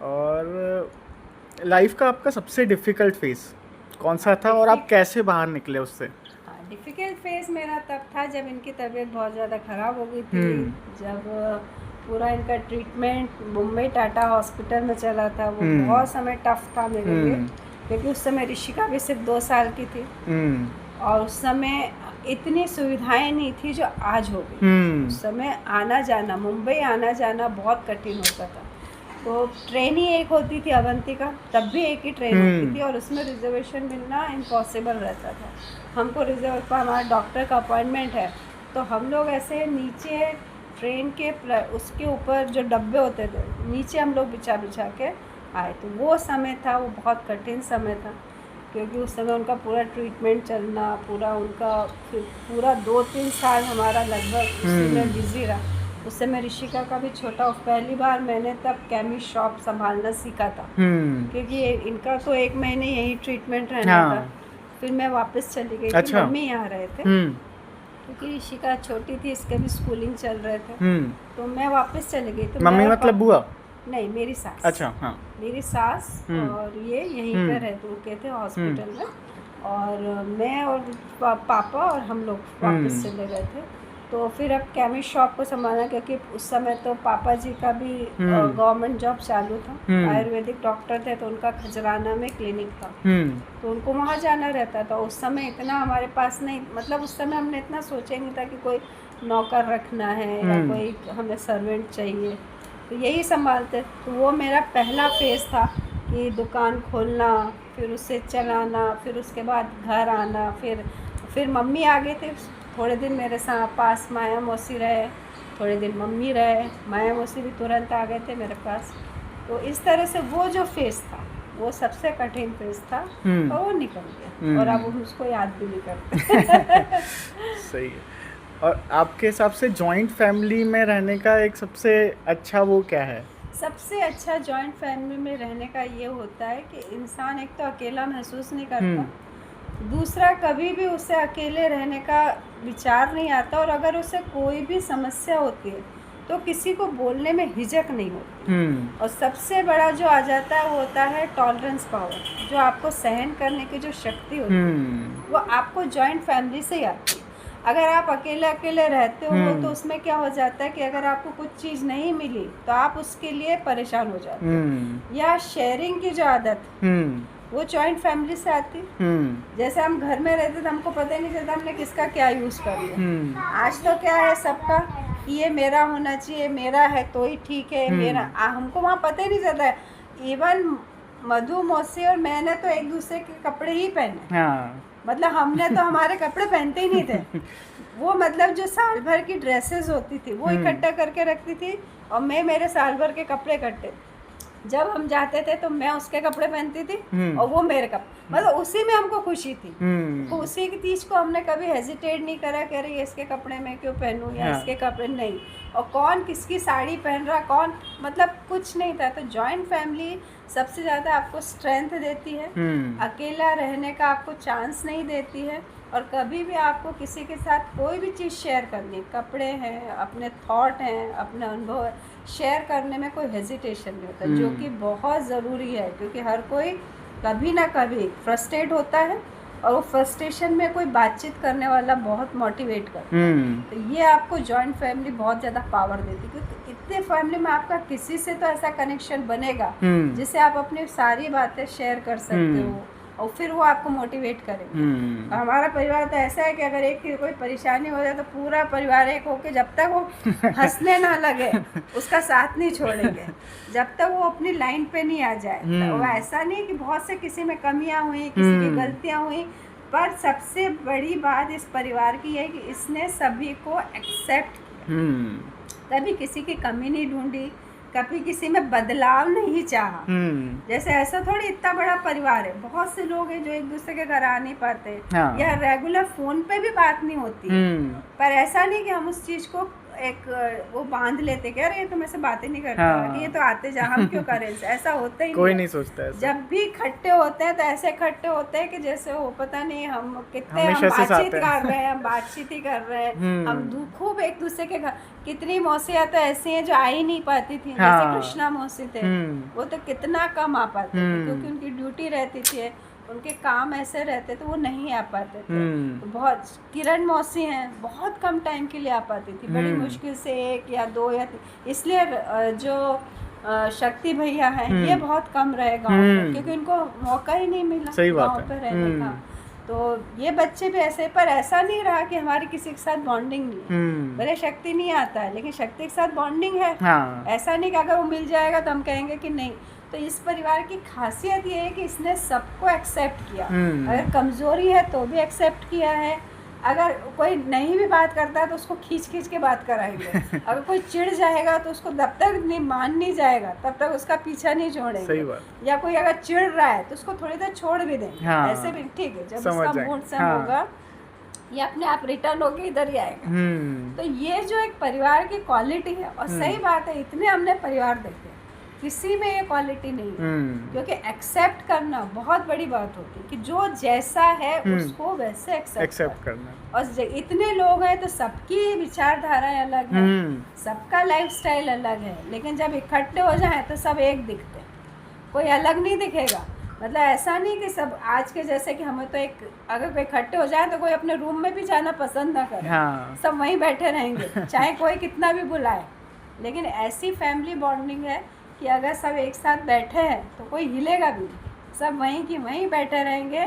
और लाइफ का आपका सबसे डिफ़िकल्ट फेज़ कौन सा था और आप कैसे बाहर निकले उससे? डिफ़िकल्ट फेज़ मेरा तब था जब इनकी तबीयत बहुत ज़्यादा ख़राब हो गई थी। जब पूरा इनका ट्रीटमेंट मुंबई टाटा हॉस्पिटल में चला था, वो बहुत समय टफ था मेरे लिए, क्योंकि उस समय ऋषिका भी सिर्फ 2 साल की थी और उस समय इतनी सुविधाएं नहीं थी जो आज हो गई। उस समय आना जाना, मुंबई आना जाना बहुत कठिन होता था। तो ट्रेन ही एक होती थी अवंतिका, तब भी एक ही ट्रेन होती थी और उसमें रिजर्वेशन मिलना इम्पॉसिबल रहता था। हमको रिजर्व पर हमारा डॉक्टर का अपॉइंटमेंट है, तो हम लोग ऐसे नीचे ट्रेन के उसके ऊपर जो डब्बे होते थे, नीचे हम लोग बिछा बिछा के आए। तो वो समय था, वो बहुत कठिन समय था, क्योंकि उस समय उनका पूरा ट्रीटमेंट चलना, पूरा उनका फिर पूरा 2-3 साल हमारा लगभग उसी में बिजी रहा। उस समय ऋषिका का भी छोटा, पहली बार मैंने तब केमिस्ट शॉप संभालना सीखा था, क्योंकि इनका तो 1 महीने यही ट्रीटमेंट रहना था। फिर मैं वापस चली गई थी, मम्मी यहाँ रहे थे, क्योंकि ऋषिका छोटी थी, इसके भी स्कूलिंग चल रहे थे। तो मैं वापस चली गई। तो मम्मी मतलब बुआ? नहीं, मेरी सास। अच्छा, हाँ। मेरी सास और ये यहीं पे रुके थे हॉस्पिटल में, और मैं और पापा और हम लोग वापस चले गए थे। तो फिर अब केमिस्ट शॉप को संभालना, क्योंकि उस समय तो पापा जी का भी गवर्नमेंट जॉब चालू था, आयुर्वेदिक डॉक्टर थे, तो उनका खजराना में क्लिनिक था, तो उनको वहाँ जाना रहता था। उस समय इतना हमारे पास नहीं, मतलब उस समय हमने इतना सोचा नहीं था कि कोई नौकर रखना है या कोई हमें सर्वेंट चाहिए, तो यही संभालते। तो वो मेरा पहला फेज़ था कि दुकान खोलना, फिर उसे चलाना, फिर उसके बाद घर आना। फिर मम्मी आ गए थे थोड़े दिन मेरे साथ पास, माया मौसी रहे थोड़े दिन, मम्मी रहे, माया मौसी भी तुरंत आ गए थे मेरे पास। तो इस तरह से वो जो फेज़ था, वो सबसे कठिन फेज़ था, और वो निकल गया, और अब हम उसको याद भी नहीं करते। सही है। और आपके हिसाब से जॉइंट फैमिली में रहने का एक सबसे अच्छा वो क्या है? सबसे अच्छा जॉइंट फैमिली में रहने का ये होता है कि इंसान एक तो अकेला महसूस नहीं करता, दूसरा कभी भी उसे अकेले रहने का विचार नहीं आता, और अगर उसे कोई भी समस्या होती है तो किसी को बोलने में हिचक नहीं होती। और सबसे बड़ा जो आ जाता है वो होता है टॉलरेंस पावर, जो आपको सहन करने की जो शक्ति होती है, वो आपको जॉइंट फैमिली से ही आती है। अगर आप अकेले अकेले रहते हो तो उसमें क्या हो जाता है कि अगर आपको कुछ चीज़ नहीं मिली तो आप उसके लिए परेशान हो जाते हो। या शेयरिंग की जो आदत वो जॉइंट फैमिली से आती। जैसे हम घर में रहते थे, हमको पता ही नहीं चलता हमने किसका क्या यूज़ कर लिया। आज तो क्या है सबका, ये मेरा होना चाहिए, मेरा है तो ही ठीक है, मेरा हमको वहाँ पता ही नहीं चलता है। इवन मधु मौसी और मैंने तो एक दूसरे के कपड़े ही पहने, मतलब हमने तो हमारे कपड़े पहनते ही नहीं थे। वो मतलब जो साल भर की ड्रेसेस होती थी वो इकट्ठा करके रखती थी, और मैं मेरे साल भर के कपड़े इकट्ठे, जब हम जाते थे तो मैं उसके कपड़े पहनती थी और वो मेरे कपड़े, मतलब उसी में हमको खुशी थी। तो उसी की चीज़ को हमने कभी हेजिटेट नहीं करा कि अरे इसके कपड़े मैं क्यों पहनूं या इसके कपड़े नहीं, और कौन किसकी साड़ी पहन रहा कौन, मतलब कुछ नहीं था। तो जॉइंट फैमिली सबसे ज़्यादा आपको स्ट्रेंथ देती है, अकेला रहने का आपको चांस नहीं देती है, और कभी भी आपको किसी के साथ कोई भी चीज़ शेयर करनी, कपड़े हैं, अपने थॉट हैं, अपने अनुभव है, शेयर करने में कोई हेजिटेशन नहीं होता, जो कि बहुत ज़रूरी है, क्योंकि हर कोई कभी ना कभी फ्रस्ट्रेट होता है, और वो फ्रस्ट्रेशन में कोई बातचीत करने वाला बहुत मोटिवेट करता है। तो ये आपको जॉइंट फैमिली बहुत ज़्यादा पावर देती है, क्योंकि इतने फैमिली में आपका किसी से तो ऐसा कनेक्शन बनेगा जिससे आप अपनी सारी बातें शेयर कर सकते हो, और फिर वो आपको मोटिवेट करेंगे। और हमारा परिवार तो ऐसा है कि अगर एक की कोई परेशानी हो जाए तो पूरा परिवार एक होके जब तक वो हंसने ना लगे उसका साथ नहीं छोड़ेंगे, जब तक वो अपनी लाइन पे नहीं आ जाए। तो ऐसा नहीं कि बहुत से किसी में कमियां हुई, किसी की गलतियां हुई, पर सबसे बड़ी बात इस परिवार की है कि इसने सभी को एक्सेप्ट किया, कभी किसी की कमी नहीं ढूंढी, कभी किसी में बदलाव नहीं चाहा। जैसे ऐसा थोड़ी इतना बड़ा परिवार है, बहुत से लोग हैं जो एक दूसरे के घर आ नहीं पाते, या रेगुलर फोन पे भी बात नहीं होती, पर ऐसा नहीं कि हम उस चीज को एक वो बांध लेते कि अरे ये तो मेरे से बातें नहीं करता, हाँ। कि ये तो आते जा, हम क्यों करें ऐसा होता ही कोई है। नहीं सोचता ऐसा। जब भी इकट्ठे होते हैं तो ऐसे इकट्ठे होते हैं कि जैसे वो पता नहीं हम कितने हम हमेशा से साथ बातचीत हैं। कर रहे हैं, हम बातचीत ही कर रहे हैं, हम खूब एक दूसरे के घर। कितनी मौसियाँ तो ऐसी हैं जो आ ही नहीं पाती थी, जैसे हाँ। कृष्णा मौसी थे, वो तो कितना कम आ पाते थे क्योंकि उनकी ड्यूटी रहती थी, उनके काम ऐसे रहते तो वो नहीं आ पाते थे। तो बहुत किरण मौसी हैं, बहुत कम टाइम के लिए आ पाती थी, बड़ी मुश्किल से 1 या 2 या 3। इसलिए जो शक्ति भैया हैं ये बहुत कम रहे गाँव में, क्योंकि उनको मौका ही नहीं मिला गाँव पे रहने का। तो ये बच्चे भी ऐसे, पर ऐसा नहीं रहा कि हमारी किसी के साथ बॉन्डिंग नहीं है। भले शक्ति नहीं आता है लेकिन शक्ति के साथ बॉन्डिंग है। हाँ। ऐसा नहीं कि अगर वो मिल जाएगा तो हम कहेंगे कि नहीं। तो इस परिवार की खासियत ये है कि इसने सबको एक्सेप्ट किया, अगर कमज़ोरी है तो भी एक्सेप्ट किया है, अगर कोई नहीं भी बात करता है तो उसको खींच खींच के बात कराएंगे, अगर कोई चिढ़ जाएगा तो उसको जब तक नहीं मान नहीं जाएगा तब तक उसका पीछा नहीं छोड़ेंगे। सही बात। या कोई अगर चिढ़ रहा है तो उसको थोड़ी देर छोड़ भी देंगे। हाँ। ऐसे भी ठीक है, जब समझ उसका जाएंगे। मूड सम हाँ। होगा ये अपने आप रिटर्न होके इधर ही आएगा। तो ये जो एक परिवार की क्वालिटी है, और सही बात है, इतने हमने परिवार देखे, किसी में ये क्वालिटी नहीं है, क्योंकि एक्सेप्ट करना बहुत बड़ी बात होती है कि जो जैसा है उसको वैसे एक्सेप्ट करना। और इतने लोग हैं तो सबकी विचारधाराएं अलग है, सबका लाइफस्टाइल अलग है, लेकिन जब इकट्ठे हो जाएं तो सब एक दिखते हैं, कोई अलग नहीं दिखेगा। मतलब ऐसा नहीं कि सब आज के जैसे कि हमें तो एक अगर कोई इकट्ठे हो जाए तो कोई अपने रूम में भी जाना पसंद ना करे। हाँ। सब वहीं बैठे रहेंगे चाहे कोई कितना भी बुलाए। लेकिन ऐसी फैमिली बॉन्डिंग है कि अगर सब एक साथ बैठे हैं तो कोई हिलेगा भी नहीं, सब वहीं की वहीं बैठे रहेंगे।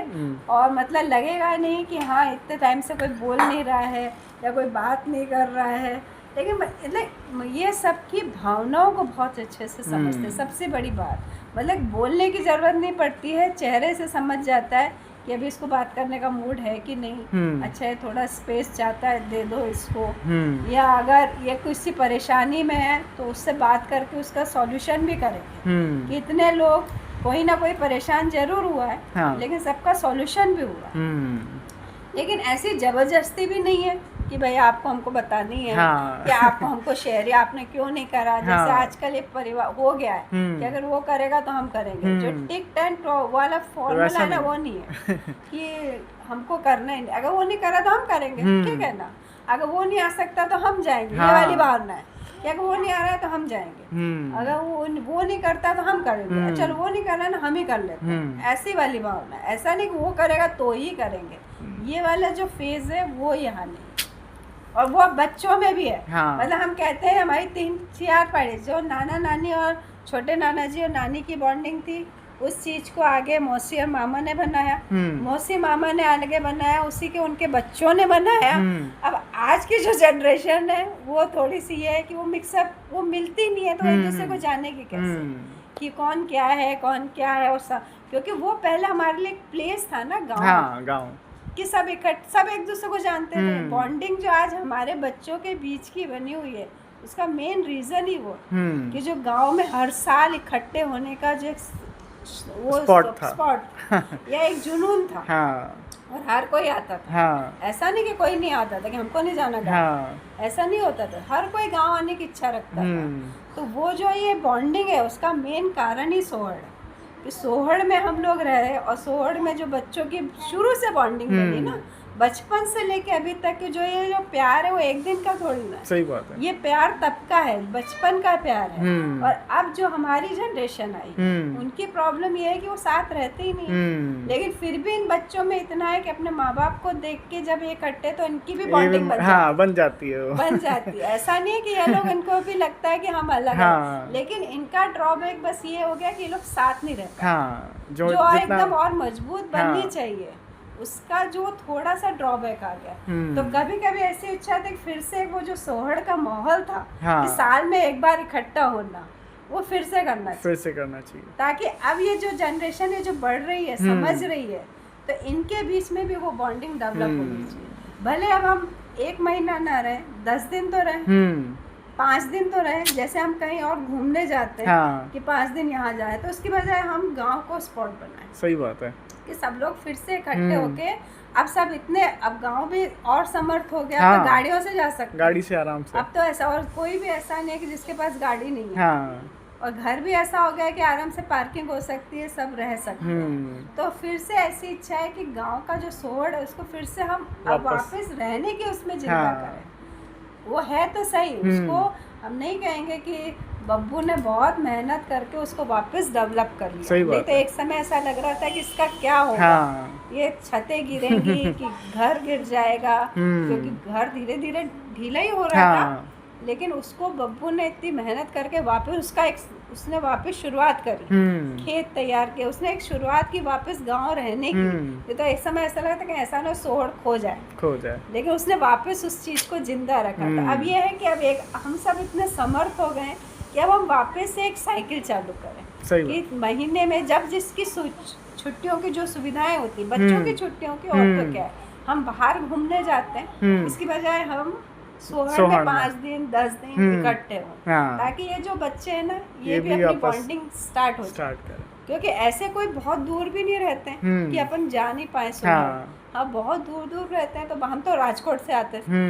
और मतलब लगेगा नहीं कि हाँ इतने टाइम से कोई बोल नहीं रहा है या कोई बात नहीं कर रहा है, लेकिन मतलब ये सबकी भावनाओं को बहुत अच्छे से समझते। सबसे बड़ी बात मतलब बोलने की ज़रूरत नहीं पड़ती है, चेहरे से समझ जाता है कि अभी इसको बात करने का मूड है कि नहीं, अच्छा है थोड़ा स्पेस चाहता है दे दो इसको, या अगर ये किसी परेशानी में है तो उससे बात करके उसका सॉल्यूशन भी करेंगे। कि इतने लोग कोई ना कोई परेशान जरूर हुआ है, हाँ। लेकिन सबका सॉल्यूशन भी हुआ है। लेकिन ऐसी ज़बरदस्ती भी नहीं है कि भाई आपको हमको बतानी है, हाँ। कि आपको हमको शेयर या आपने क्यों नहीं करा। जैसे हाँ। आजकल एक परिवार हो गया है कि अगर वो करेगा तो हम करेंगे, जो टिक टेंट वाला फॉर्मूला है ना वो नहीं है कि हमको करना ही नहीं, अगर वो नहीं करा तो हम करेंगे, ठीक है ना। अगर वो नहीं आ सकता तो हम जाएंगे, ये वाली भावना है कि अगर वो नहीं आ रहा है तो हम जाएंगे, अगर वो नहीं करता तो हम करेंगे, चलो वो नहीं कर रहा ना हम ही कर लेते हैं, ऐसी वाली भावना है। ऐसा नहीं कि वो करेगा तो ही करेंगे, ये वाला जो फेज है वो यहाँ नहीं। और वो बच्चों में भी है। हाँ। मतलब हम कहते हैं हमारी 3-4 पढ़े जो नाना नानी और छोटे नाना जी और नानी की बॉन्डिंग थी, उस चीज़ को आगे मौसी और मामा ने बनाया, मौसी मामा ने आगे बनाया, उसी के उनके बच्चों ने बनाया। अब आज की जो जनरेशन है वो थोड़ी सी ये है कि वो मिक्सअप वो मिलती नहीं है, तो एक दूसरे को जानेगी कैसे कि कौन क्या है कौन क्या है। और सब क्योंकि वो पहले हमारे लिए एक प्लेस था ना गाँव। हाँ, गाँव कि सब एक दूसरे को जानते थे। बॉन्डिंग जो आज हमारे बच्चों के बीच की बनी हुई है उसका मेन रीज़न ही वो कि जो गांव में हर साल इकट्ठे होने का जो वो स्पॉट या एक जुनून था। हाँ। और हर कोई आता था। हाँ। ऐसा नहीं कि कोई नहीं आता था कि हमको नहीं जाना गाँव। हाँ। ऐसा नहीं होता था, हर कोई गांव आने की इच्छा रखता था। तो वो जो ये बॉन्डिंग है उसका मेन कारण ही सोहड़ है कि सोहड़ में हम लोग रहे, और सोहड़ में जो बच्चों की शुरू से बॉन्डिंग बनी ना, बचपन से लेके अभी तक के जो ये जो प्यार है वो एक दिन का थोड़ी ना है। सही बात है। ये प्यार तब का है, बचपन का प्यार है। और अब जो हमारी जनरेशन आई उनकी प्रॉब्लम ये है कि वो साथ रहते ही नहीं। लेकिन फिर भी इन बच्चों में इतना है कि अपने माँ बाप को देख के जब ये कटते तो इनकी भी बॉन्डिंग बन जाती है बन जाती है। ऐसा नहीं है कि ये लोग इनको भी लगता है कि हम अलग हैं, लेकिन इनका ड्रॉबैक बस ये हो गया कि ये लोग साथ नहीं रहते। जो एकदम और मजबूत बननी चाहिए उसका जो थोड़ा सा ड्रॉबैक आ गया। तो कभी कभी ऐसी इच्छा थी फिर से वो जो सोहड़ का माहौल था कि साल में एक बार इकट्ठा होना वो फिर से करना चाहिए, ताकि अब ये जो जनरेशन है जो बढ़ रही है समझ रही है तो इनके बीच में भी वो बॉन्डिंग डेवलप होनी चाहिए। भले अब हम 1 महीना ना रहे, 10 दिन तो रहे, 5 दिन तो रहे। जैसे हम कहीं और घूमने जाते हैं कि 5 दिन यहाँ जाए, तो उसकी बजाय हम गांव को स्पॉट बनाए। सही बात है कि सब लोग फिर से इकट्ठे होके अब सब इतने, अब गांव भी और समर्थ हो गया, हाँ। तो गाड़ियों से जा सकते हैं। गाड़ी से आराम से। अब तो ऐसा, और कोई भी ऐसा नहीं है कि जिसके पास गाड़ी नहीं है। हाँ। और घर भी ऐसा हो गया है कि आराम से पार्किंग हो सकती है, सब रह सकते हैं। तो फिर से ऐसी इच्छा है कि गांव का जो सोहर है उसको फिर से हम अब वापस रहने की उसमें जिंदा हाँ। करें। वो है तो सही, उसको हम नहीं कहेंगे कि बब्बू ने बहुत मेहनत करके उसको वापस डेवलप कर लिया। सही नहीं बात तो है। एक समय ऐसा लग रहा था कि इसका क्या होगा, हाँ। ये छतें गिरेंगी कि घर गिर जाएगा, हम्म। क्योंकि घर धीरे धीरे ढीला ही हो रहा हाँ। था। लेकिन उसको बब्बू ने इतनी मेहनत करके वापस उसने वापस शुरुआत करी, खेत तैयार किया, उसने एक शुरुआत की वापस गांव रहने की। ये तो एक समय ऐसा लगा था कि ऐसा ना सोहर खो जाए, लेकिन उसने वापस उस चीज़ को जिंदा रखा था। अब ये है कि अब एक हम सब इतने समर्थ हो गए कि अब हम वापस से एक साइकिल चालू करें कि महीने में जब जिसकी छुट्टियों की जो सुविधाएं होती, बच्चों की छुट्टियों की, और तो क्या है, हम बाहर घूमने जाते हैं, इसकी बजाय हम सोहर में 5 दिन 10 दिन इकट्ठे हो, ताकि ये जो बच्चे हैं ना, ये भी अपनी बॉन्डिंग स्टार्ट करें। क्योंकि ऐसे कोई बहुत दूर भी नहीं रहते हैं कि अपन जा नहीं पाए सोहर। हाँ, बहुत दूर दूर रहते हैं। तो हम तो राजकोट से आते थे,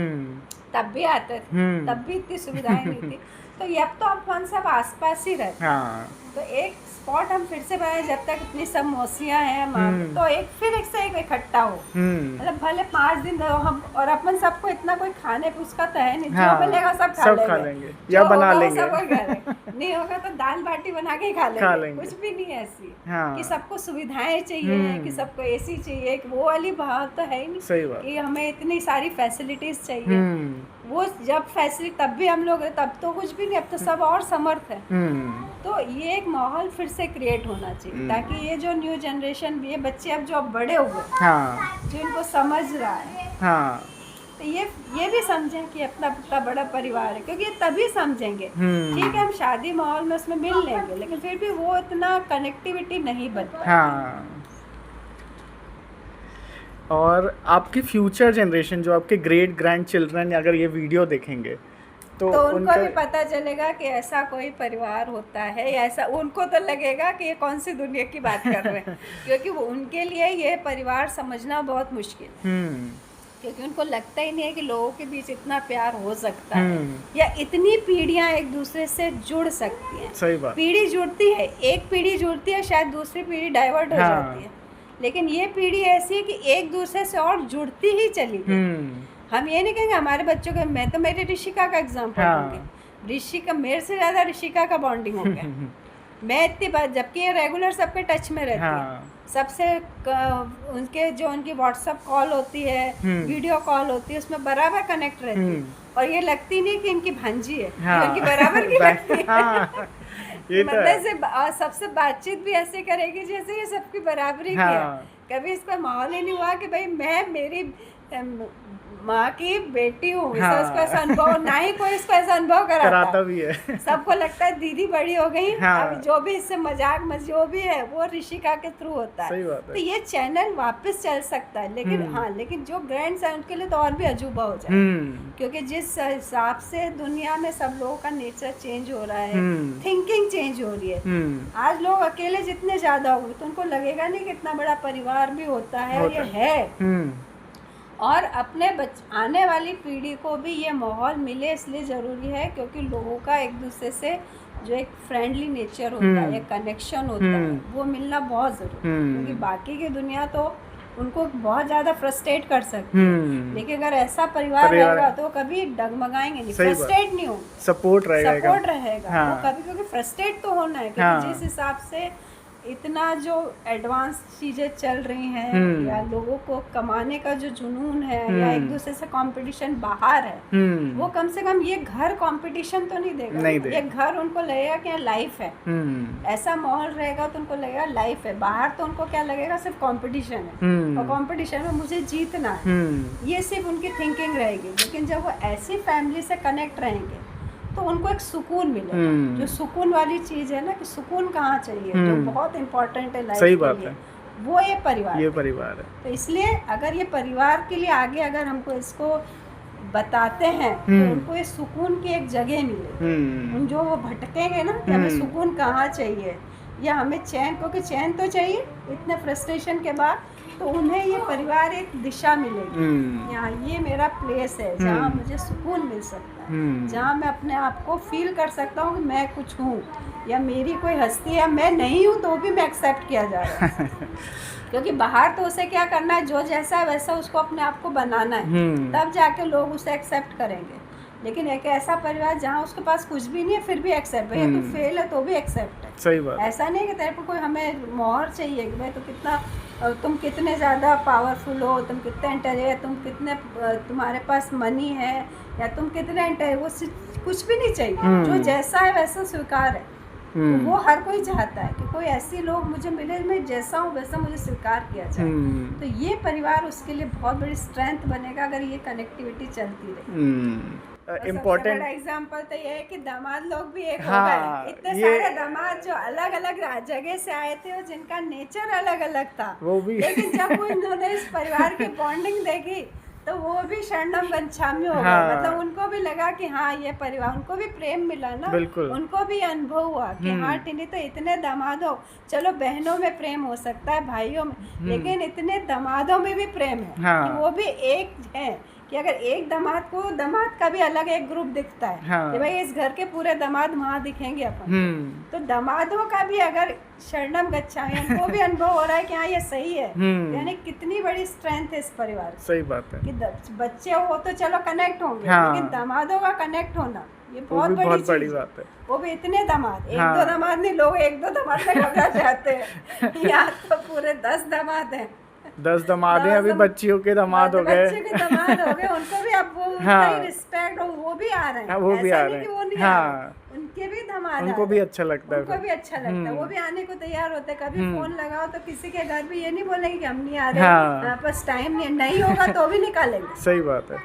तब भी आते थे, तब भी इतनी सुविधाएं नहीं थी। तो ये अब तो अपन सब आसपास ही रहते हैं। तो एक स्पॉट हम फिर से बनाए, जब तक इतनी सब मौसियाँ हैं, तो एक फिर एक से एक इकट्ठा हो, मतलब भले 5 दिन रहो हम, और अपन सबको इतना कोई खाने उसका तो है नहीं, जो मिलेगा सब खा लेंगे या बना लेंगे, नहीं होगा तो दाल बाटी बना के ही खा लेंगे। कुछ भी नहीं ऐसी कि सबको सुविधाएं चाहिए, कि सबको एसी चाहिए, वो वाली बात तो है ही नहीं कि हमें इतनी सारी फैसिलिटीज चाहिए। वो जब फैसिलिटी, तब भी हम लोग, तब तो कुछ भी नहीं, अब तो सब और समर्थ है। तो ये एक माहौल फिर से क्रिएट होना चाहिए, ताकि ये जो न्यू जनरेशन भी है, बच्चे अब जो अब बड़े हुए, जो इनको समझ रहा है, तो ये भी समझें कि अपना इतना बड़ा परिवार है, क्योंकि ये तभी समझेंगे। ठीक है, हम शादी माहौल में उसमें मिल लेंगे, लेकिन फिर भी वो इतना कनेक्टिविटी नहीं बन पाएगी। और आपकी फ्यूचर जनरेशन, जो आपके ग्रेट ग्रैंड चिल्ड्रन अगर ये वीडियो देखेंगे तो उनको भी पता चलेगा कि ऐसा कोई परिवार होता है, या ऐसा उनको तो लगेगा कि ये कौन सी दुनिया की बात कर रहे हैं। क्योंकि वो उनके लिए ये परिवार समझना बहुत मुश्किल है, क्योंकि उनको लगता ही नहीं है कि लोगों के बीच इतना प्यार हो सकता है, या इतनी पीढ़ियां एक दूसरे से जुड़ सकती हैं। सही बात। पीढ़ी जुड़ती है, एक पीढ़ी जुड़ती है, शायद दूसरी पीढ़ी डाइवर्ट हो जाती है, लेकिन ये पीढ़ी ऐसी है कि एक दूसरे से और जुड़ती ही चली गई। हम ये नहीं कहेंगे हमारे बच्चों के, मैं तो मेरी ऋषिका का एग्जाम्पल दूंगी। ऋषिका, मेरे से ज़्यादा ऋषिका का बॉन्डिंग हो गया। मैं इतनी बात, जबकि ये रेगुलर सबके टच में रहती है, सबसे उनके जो उनकी व्हाट्सएप कॉल होती है, वीडियो कॉल होती है, उसमें बराबर कनेक्ट रहती है, और ये लगती नहीं कि इनकी भांजी है, उनकी बराबर की लगती है। मतलब से सबसे बातचीत भी ऐसे करेगी जैसे ये सबकी बराबरी की है। कभी इसका माहौल ही नहीं हुआ कि भाई मैं मेरी माँ की बेटी हूँ, इसको ऐसा अनुभव, ना ही कोई इसको ऐसा अनुभव कराता भी है। सबको लगता है दीदी बड़ी हो गई। अब जो भी इससे मजाक जो भी है वो ऋषिका के थ्रू होता है। तो ये चैनल वापस चल सकता है, लेकिन लेकिन जो ग्रैंड्स हैं उनके लिए तो और भी अजूबा हो जाए, क्योंकि जिस हिसाब से दुनिया में सब लोगों का नेचर चेंज हो रहा है, थिंकिंग चेंज हो रही है। आज लोग अकेले जितने ज्यादा हो तो उनको लगेगा नहीं कि इतना बड़ा परिवार भी होता है, और ये है। और अपने आने वाली पीढ़ी को भी ये माहौल मिले, इसलिए ज़रूरी है, क्योंकि लोगों का एक दूसरे से जो एक फ्रेंडली नेचर होता है, एक कनेक्शन होता है, वो मिलना बहुत ज़रूरी है। क्योंकि बाकी की दुनिया तो उनको बहुत ज़्यादा फ्रस्ट्रेट कर सकती है, लेकिन अगर ऐसा परिवार रहेगा तो कभी डगमगाएंगे नहीं, फ्रस्ट्रेट नहीं होंगे, सपोर्ट रहेगा। वो कभी, क्योंकि फ्रस्ट्रेट तो होना है, क्योंकि जिस हिसाब से इतना जो एडवांस चीज़ें चल रही हैं, या लोगों को कमाने का जो जुनून है, या एक दूसरे से कंपटीशन बाहर है, वो कम से कम ये घर कंपटीशन तो नहीं देगा। ये घर उनको लगेगा कि लाइफ है, ऐसा माहौल रहेगा तो उनको लगेगा लाइफ है। बाहर तो उनको क्या लगेगा, सिर्फ कंपटीशन है, और कंपटीशन में मुझे जीतना है, ये सिर्फ उनकी थिंकिंग रहेगी। लेकिन जब वो ऐसी फैमिली से कनेक्ट रहेंगे तो उनको एक सुकून मिलेगा, जो सुकून वाली चीज है ना, कि सुकून कहाँ चाहिए, जो बहुत इम्पोर्टेंट है लाइफ के लिए, वो ये परिवार है। तो इसलिए अगर ये परिवार के लिए आगे अगर हमको इसको बताते हैं तो उनको ये सुकून की एक जगह मिले। जो वो भटकेंगे ना कि हमें सुकून कहाँ चाहिए, या हमें चैन, क्योंकि चैन तो चाहिए इतने फ्रस्ट्रेशन के बाद, तो उन्हें ये परिवार एक दिशा मिलेगी। यहाँ ये मेरा प्लेस है जहाँ मुझे सुकून मिल सकता है, जहाँ मैं अपने आप को फील कर सकता हूँ कि मैं कुछ हूँ, या मेरी कोई हस्ती है, या मैं नहीं हूँ तो भी मैं एक्सेप्ट किया जा रहा है। क्योंकि बाहर तो उसे क्या करना है, जो जैसा है वैसा उसको अपने आप को बनाना है, तब जाके लोग उसे एक्सेप्ट करेंगे। लेकिन एक ऐसा परिवार जहाँ उसके पास कुछ भी नहीं है फिर भी एक्सेप्ट, भैया तू फेल है तो भी एक्सेप्ट है। सही बात। ऐसा नहीं कि तेरे को कोई हमें मोहर चाहिए कि भाई तुम कितने ज़्यादा पावरफुल हो, तुम कितने इंटेलिजेंट, तुम कितने तुम्हारे पास मनी है, या तुम कितने इंटेलिजेंट, वो कुछ भी नहीं चाहिए। जो जैसा है वैसा स्वीकार है। तो वो हर कोई चाहता है कि कोई ऐसी लोग मुझे मिले, मैं जैसा हूँ वैसा मुझे स्वीकार किया जाए। तो ये परिवार उसके लिए बहुत बड़ी स्ट्रेंथ बनेगा अगर ये कनेक्टिविटी चलती रहे। इम्पोर्टेंट एग्जाम्पल तो ये है कि दामाद लोग भी एक हो गए। इतने सारे दामाद जो अलग अलग जगह से आए थे और जिनका नेचर अलग अलग था, वो भी लेकिन जब उन्होंने इस परिवार की बॉन्डिंग देखी तो वो भी शरणम गच्छामी हो गए। मतलब उनको भी लगा कि हाँ ये परिवार, उनको भी प्रेम मिला ना, उनको भी अनुभव हुआ कि हाँ टिनी तो इतने दामाद हो, चलो बहनों में प्रेम हो सकता है, भाइयों में, लेकिन इतने दामादों में भी प्रेम है कि वो भी एक है। कि अगर एक दामाद का भी अलग एक ग्रुप दिखता है कि भाई इस घर के पूरे दामाद वहाँ दिखेंगे अपन, तो दामादों का भी अगर शरणम गच्छामि, उनको भी अनुभव हो रहा है कि हाँ ये सही है, यानी कितनी बड़ी स्ट्रेंथ है इस परिवार की। सही बात है कि बच्चे हो तो चलो कनेक्ट होंगे, लेकिन दामादों का कनेक्ट होना ये बहुत बड़ी बात है। वो भी इतने दामाद, एक दो दामाद नहीं, लोग एक दो दामाद में घबरा जाते हैं। यहाँ तो पूरे 10 दामाद हैं। 10 दामाद हैं, अभी बच्चियों के दामाद हो गए, बच्चे के दामाद हो गए, उनको भी अब वो रिस्पेक्ट, और वो भी आ रहे हैं, वो भी आ रहे हैं, वो नहीं आ रहे, उनके भी दामाद, उनको भी अच्छा लगता है, उनको भी अच्छा लगता है, वो भी आने को तैयार होते हैं। कभी फोन लगाओ तो किसी के घर भी ये नहीं बोलेंगे कि हम नहीं आ रहे, बस टाइम नहीं होगा तो भी निकालेंगे। सही बात है,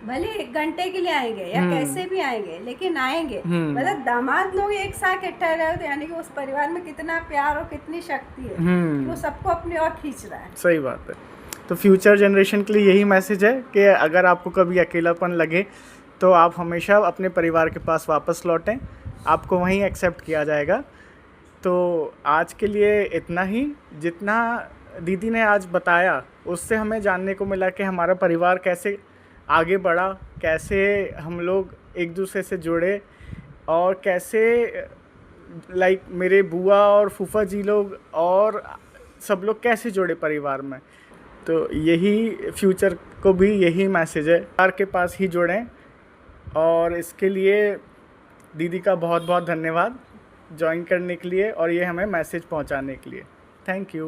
भले 1 घंटे के लिए आएंगे या कैसे भी आएंगे, लेकिन आएंगे। मतलब दामाद लोग एक साथ इकट्ठा रहे तो यानी कि उस परिवार में कितना प्यार और कितनी शक्ति है, वो सबको अपनी ओर खींच रहा है। सही बात है। तो फ्यूचर जनरेशन के लिए यही मैसेज है कि अगर आपको कभी अकेलापन लगे तो आप हमेशा अपने परिवार के पास वापस लौटें, आपको वहीं एक्सेप्ट किया जाएगा। तो आज के लिए इतना ही। जितना दीदी ने आज बताया उससे हमें जानने को मिला कि हमारा परिवार कैसे आगे बढ़ा, कैसे हम लोग एक दूसरे से जुड़े, और कैसे मेरे बुआ और फूफा जी लोग और सब लोग कैसे जुड़े परिवार में। तो यही फ्यूचर को भी यही मैसेज है, परिवार के पास ही जुड़ें। और इसके लिए दीदी का बहुत बहुत धन्यवाद ज्वाइन करने के लिए और ये हमें मैसेज पहुंचाने के लिए। Thank you.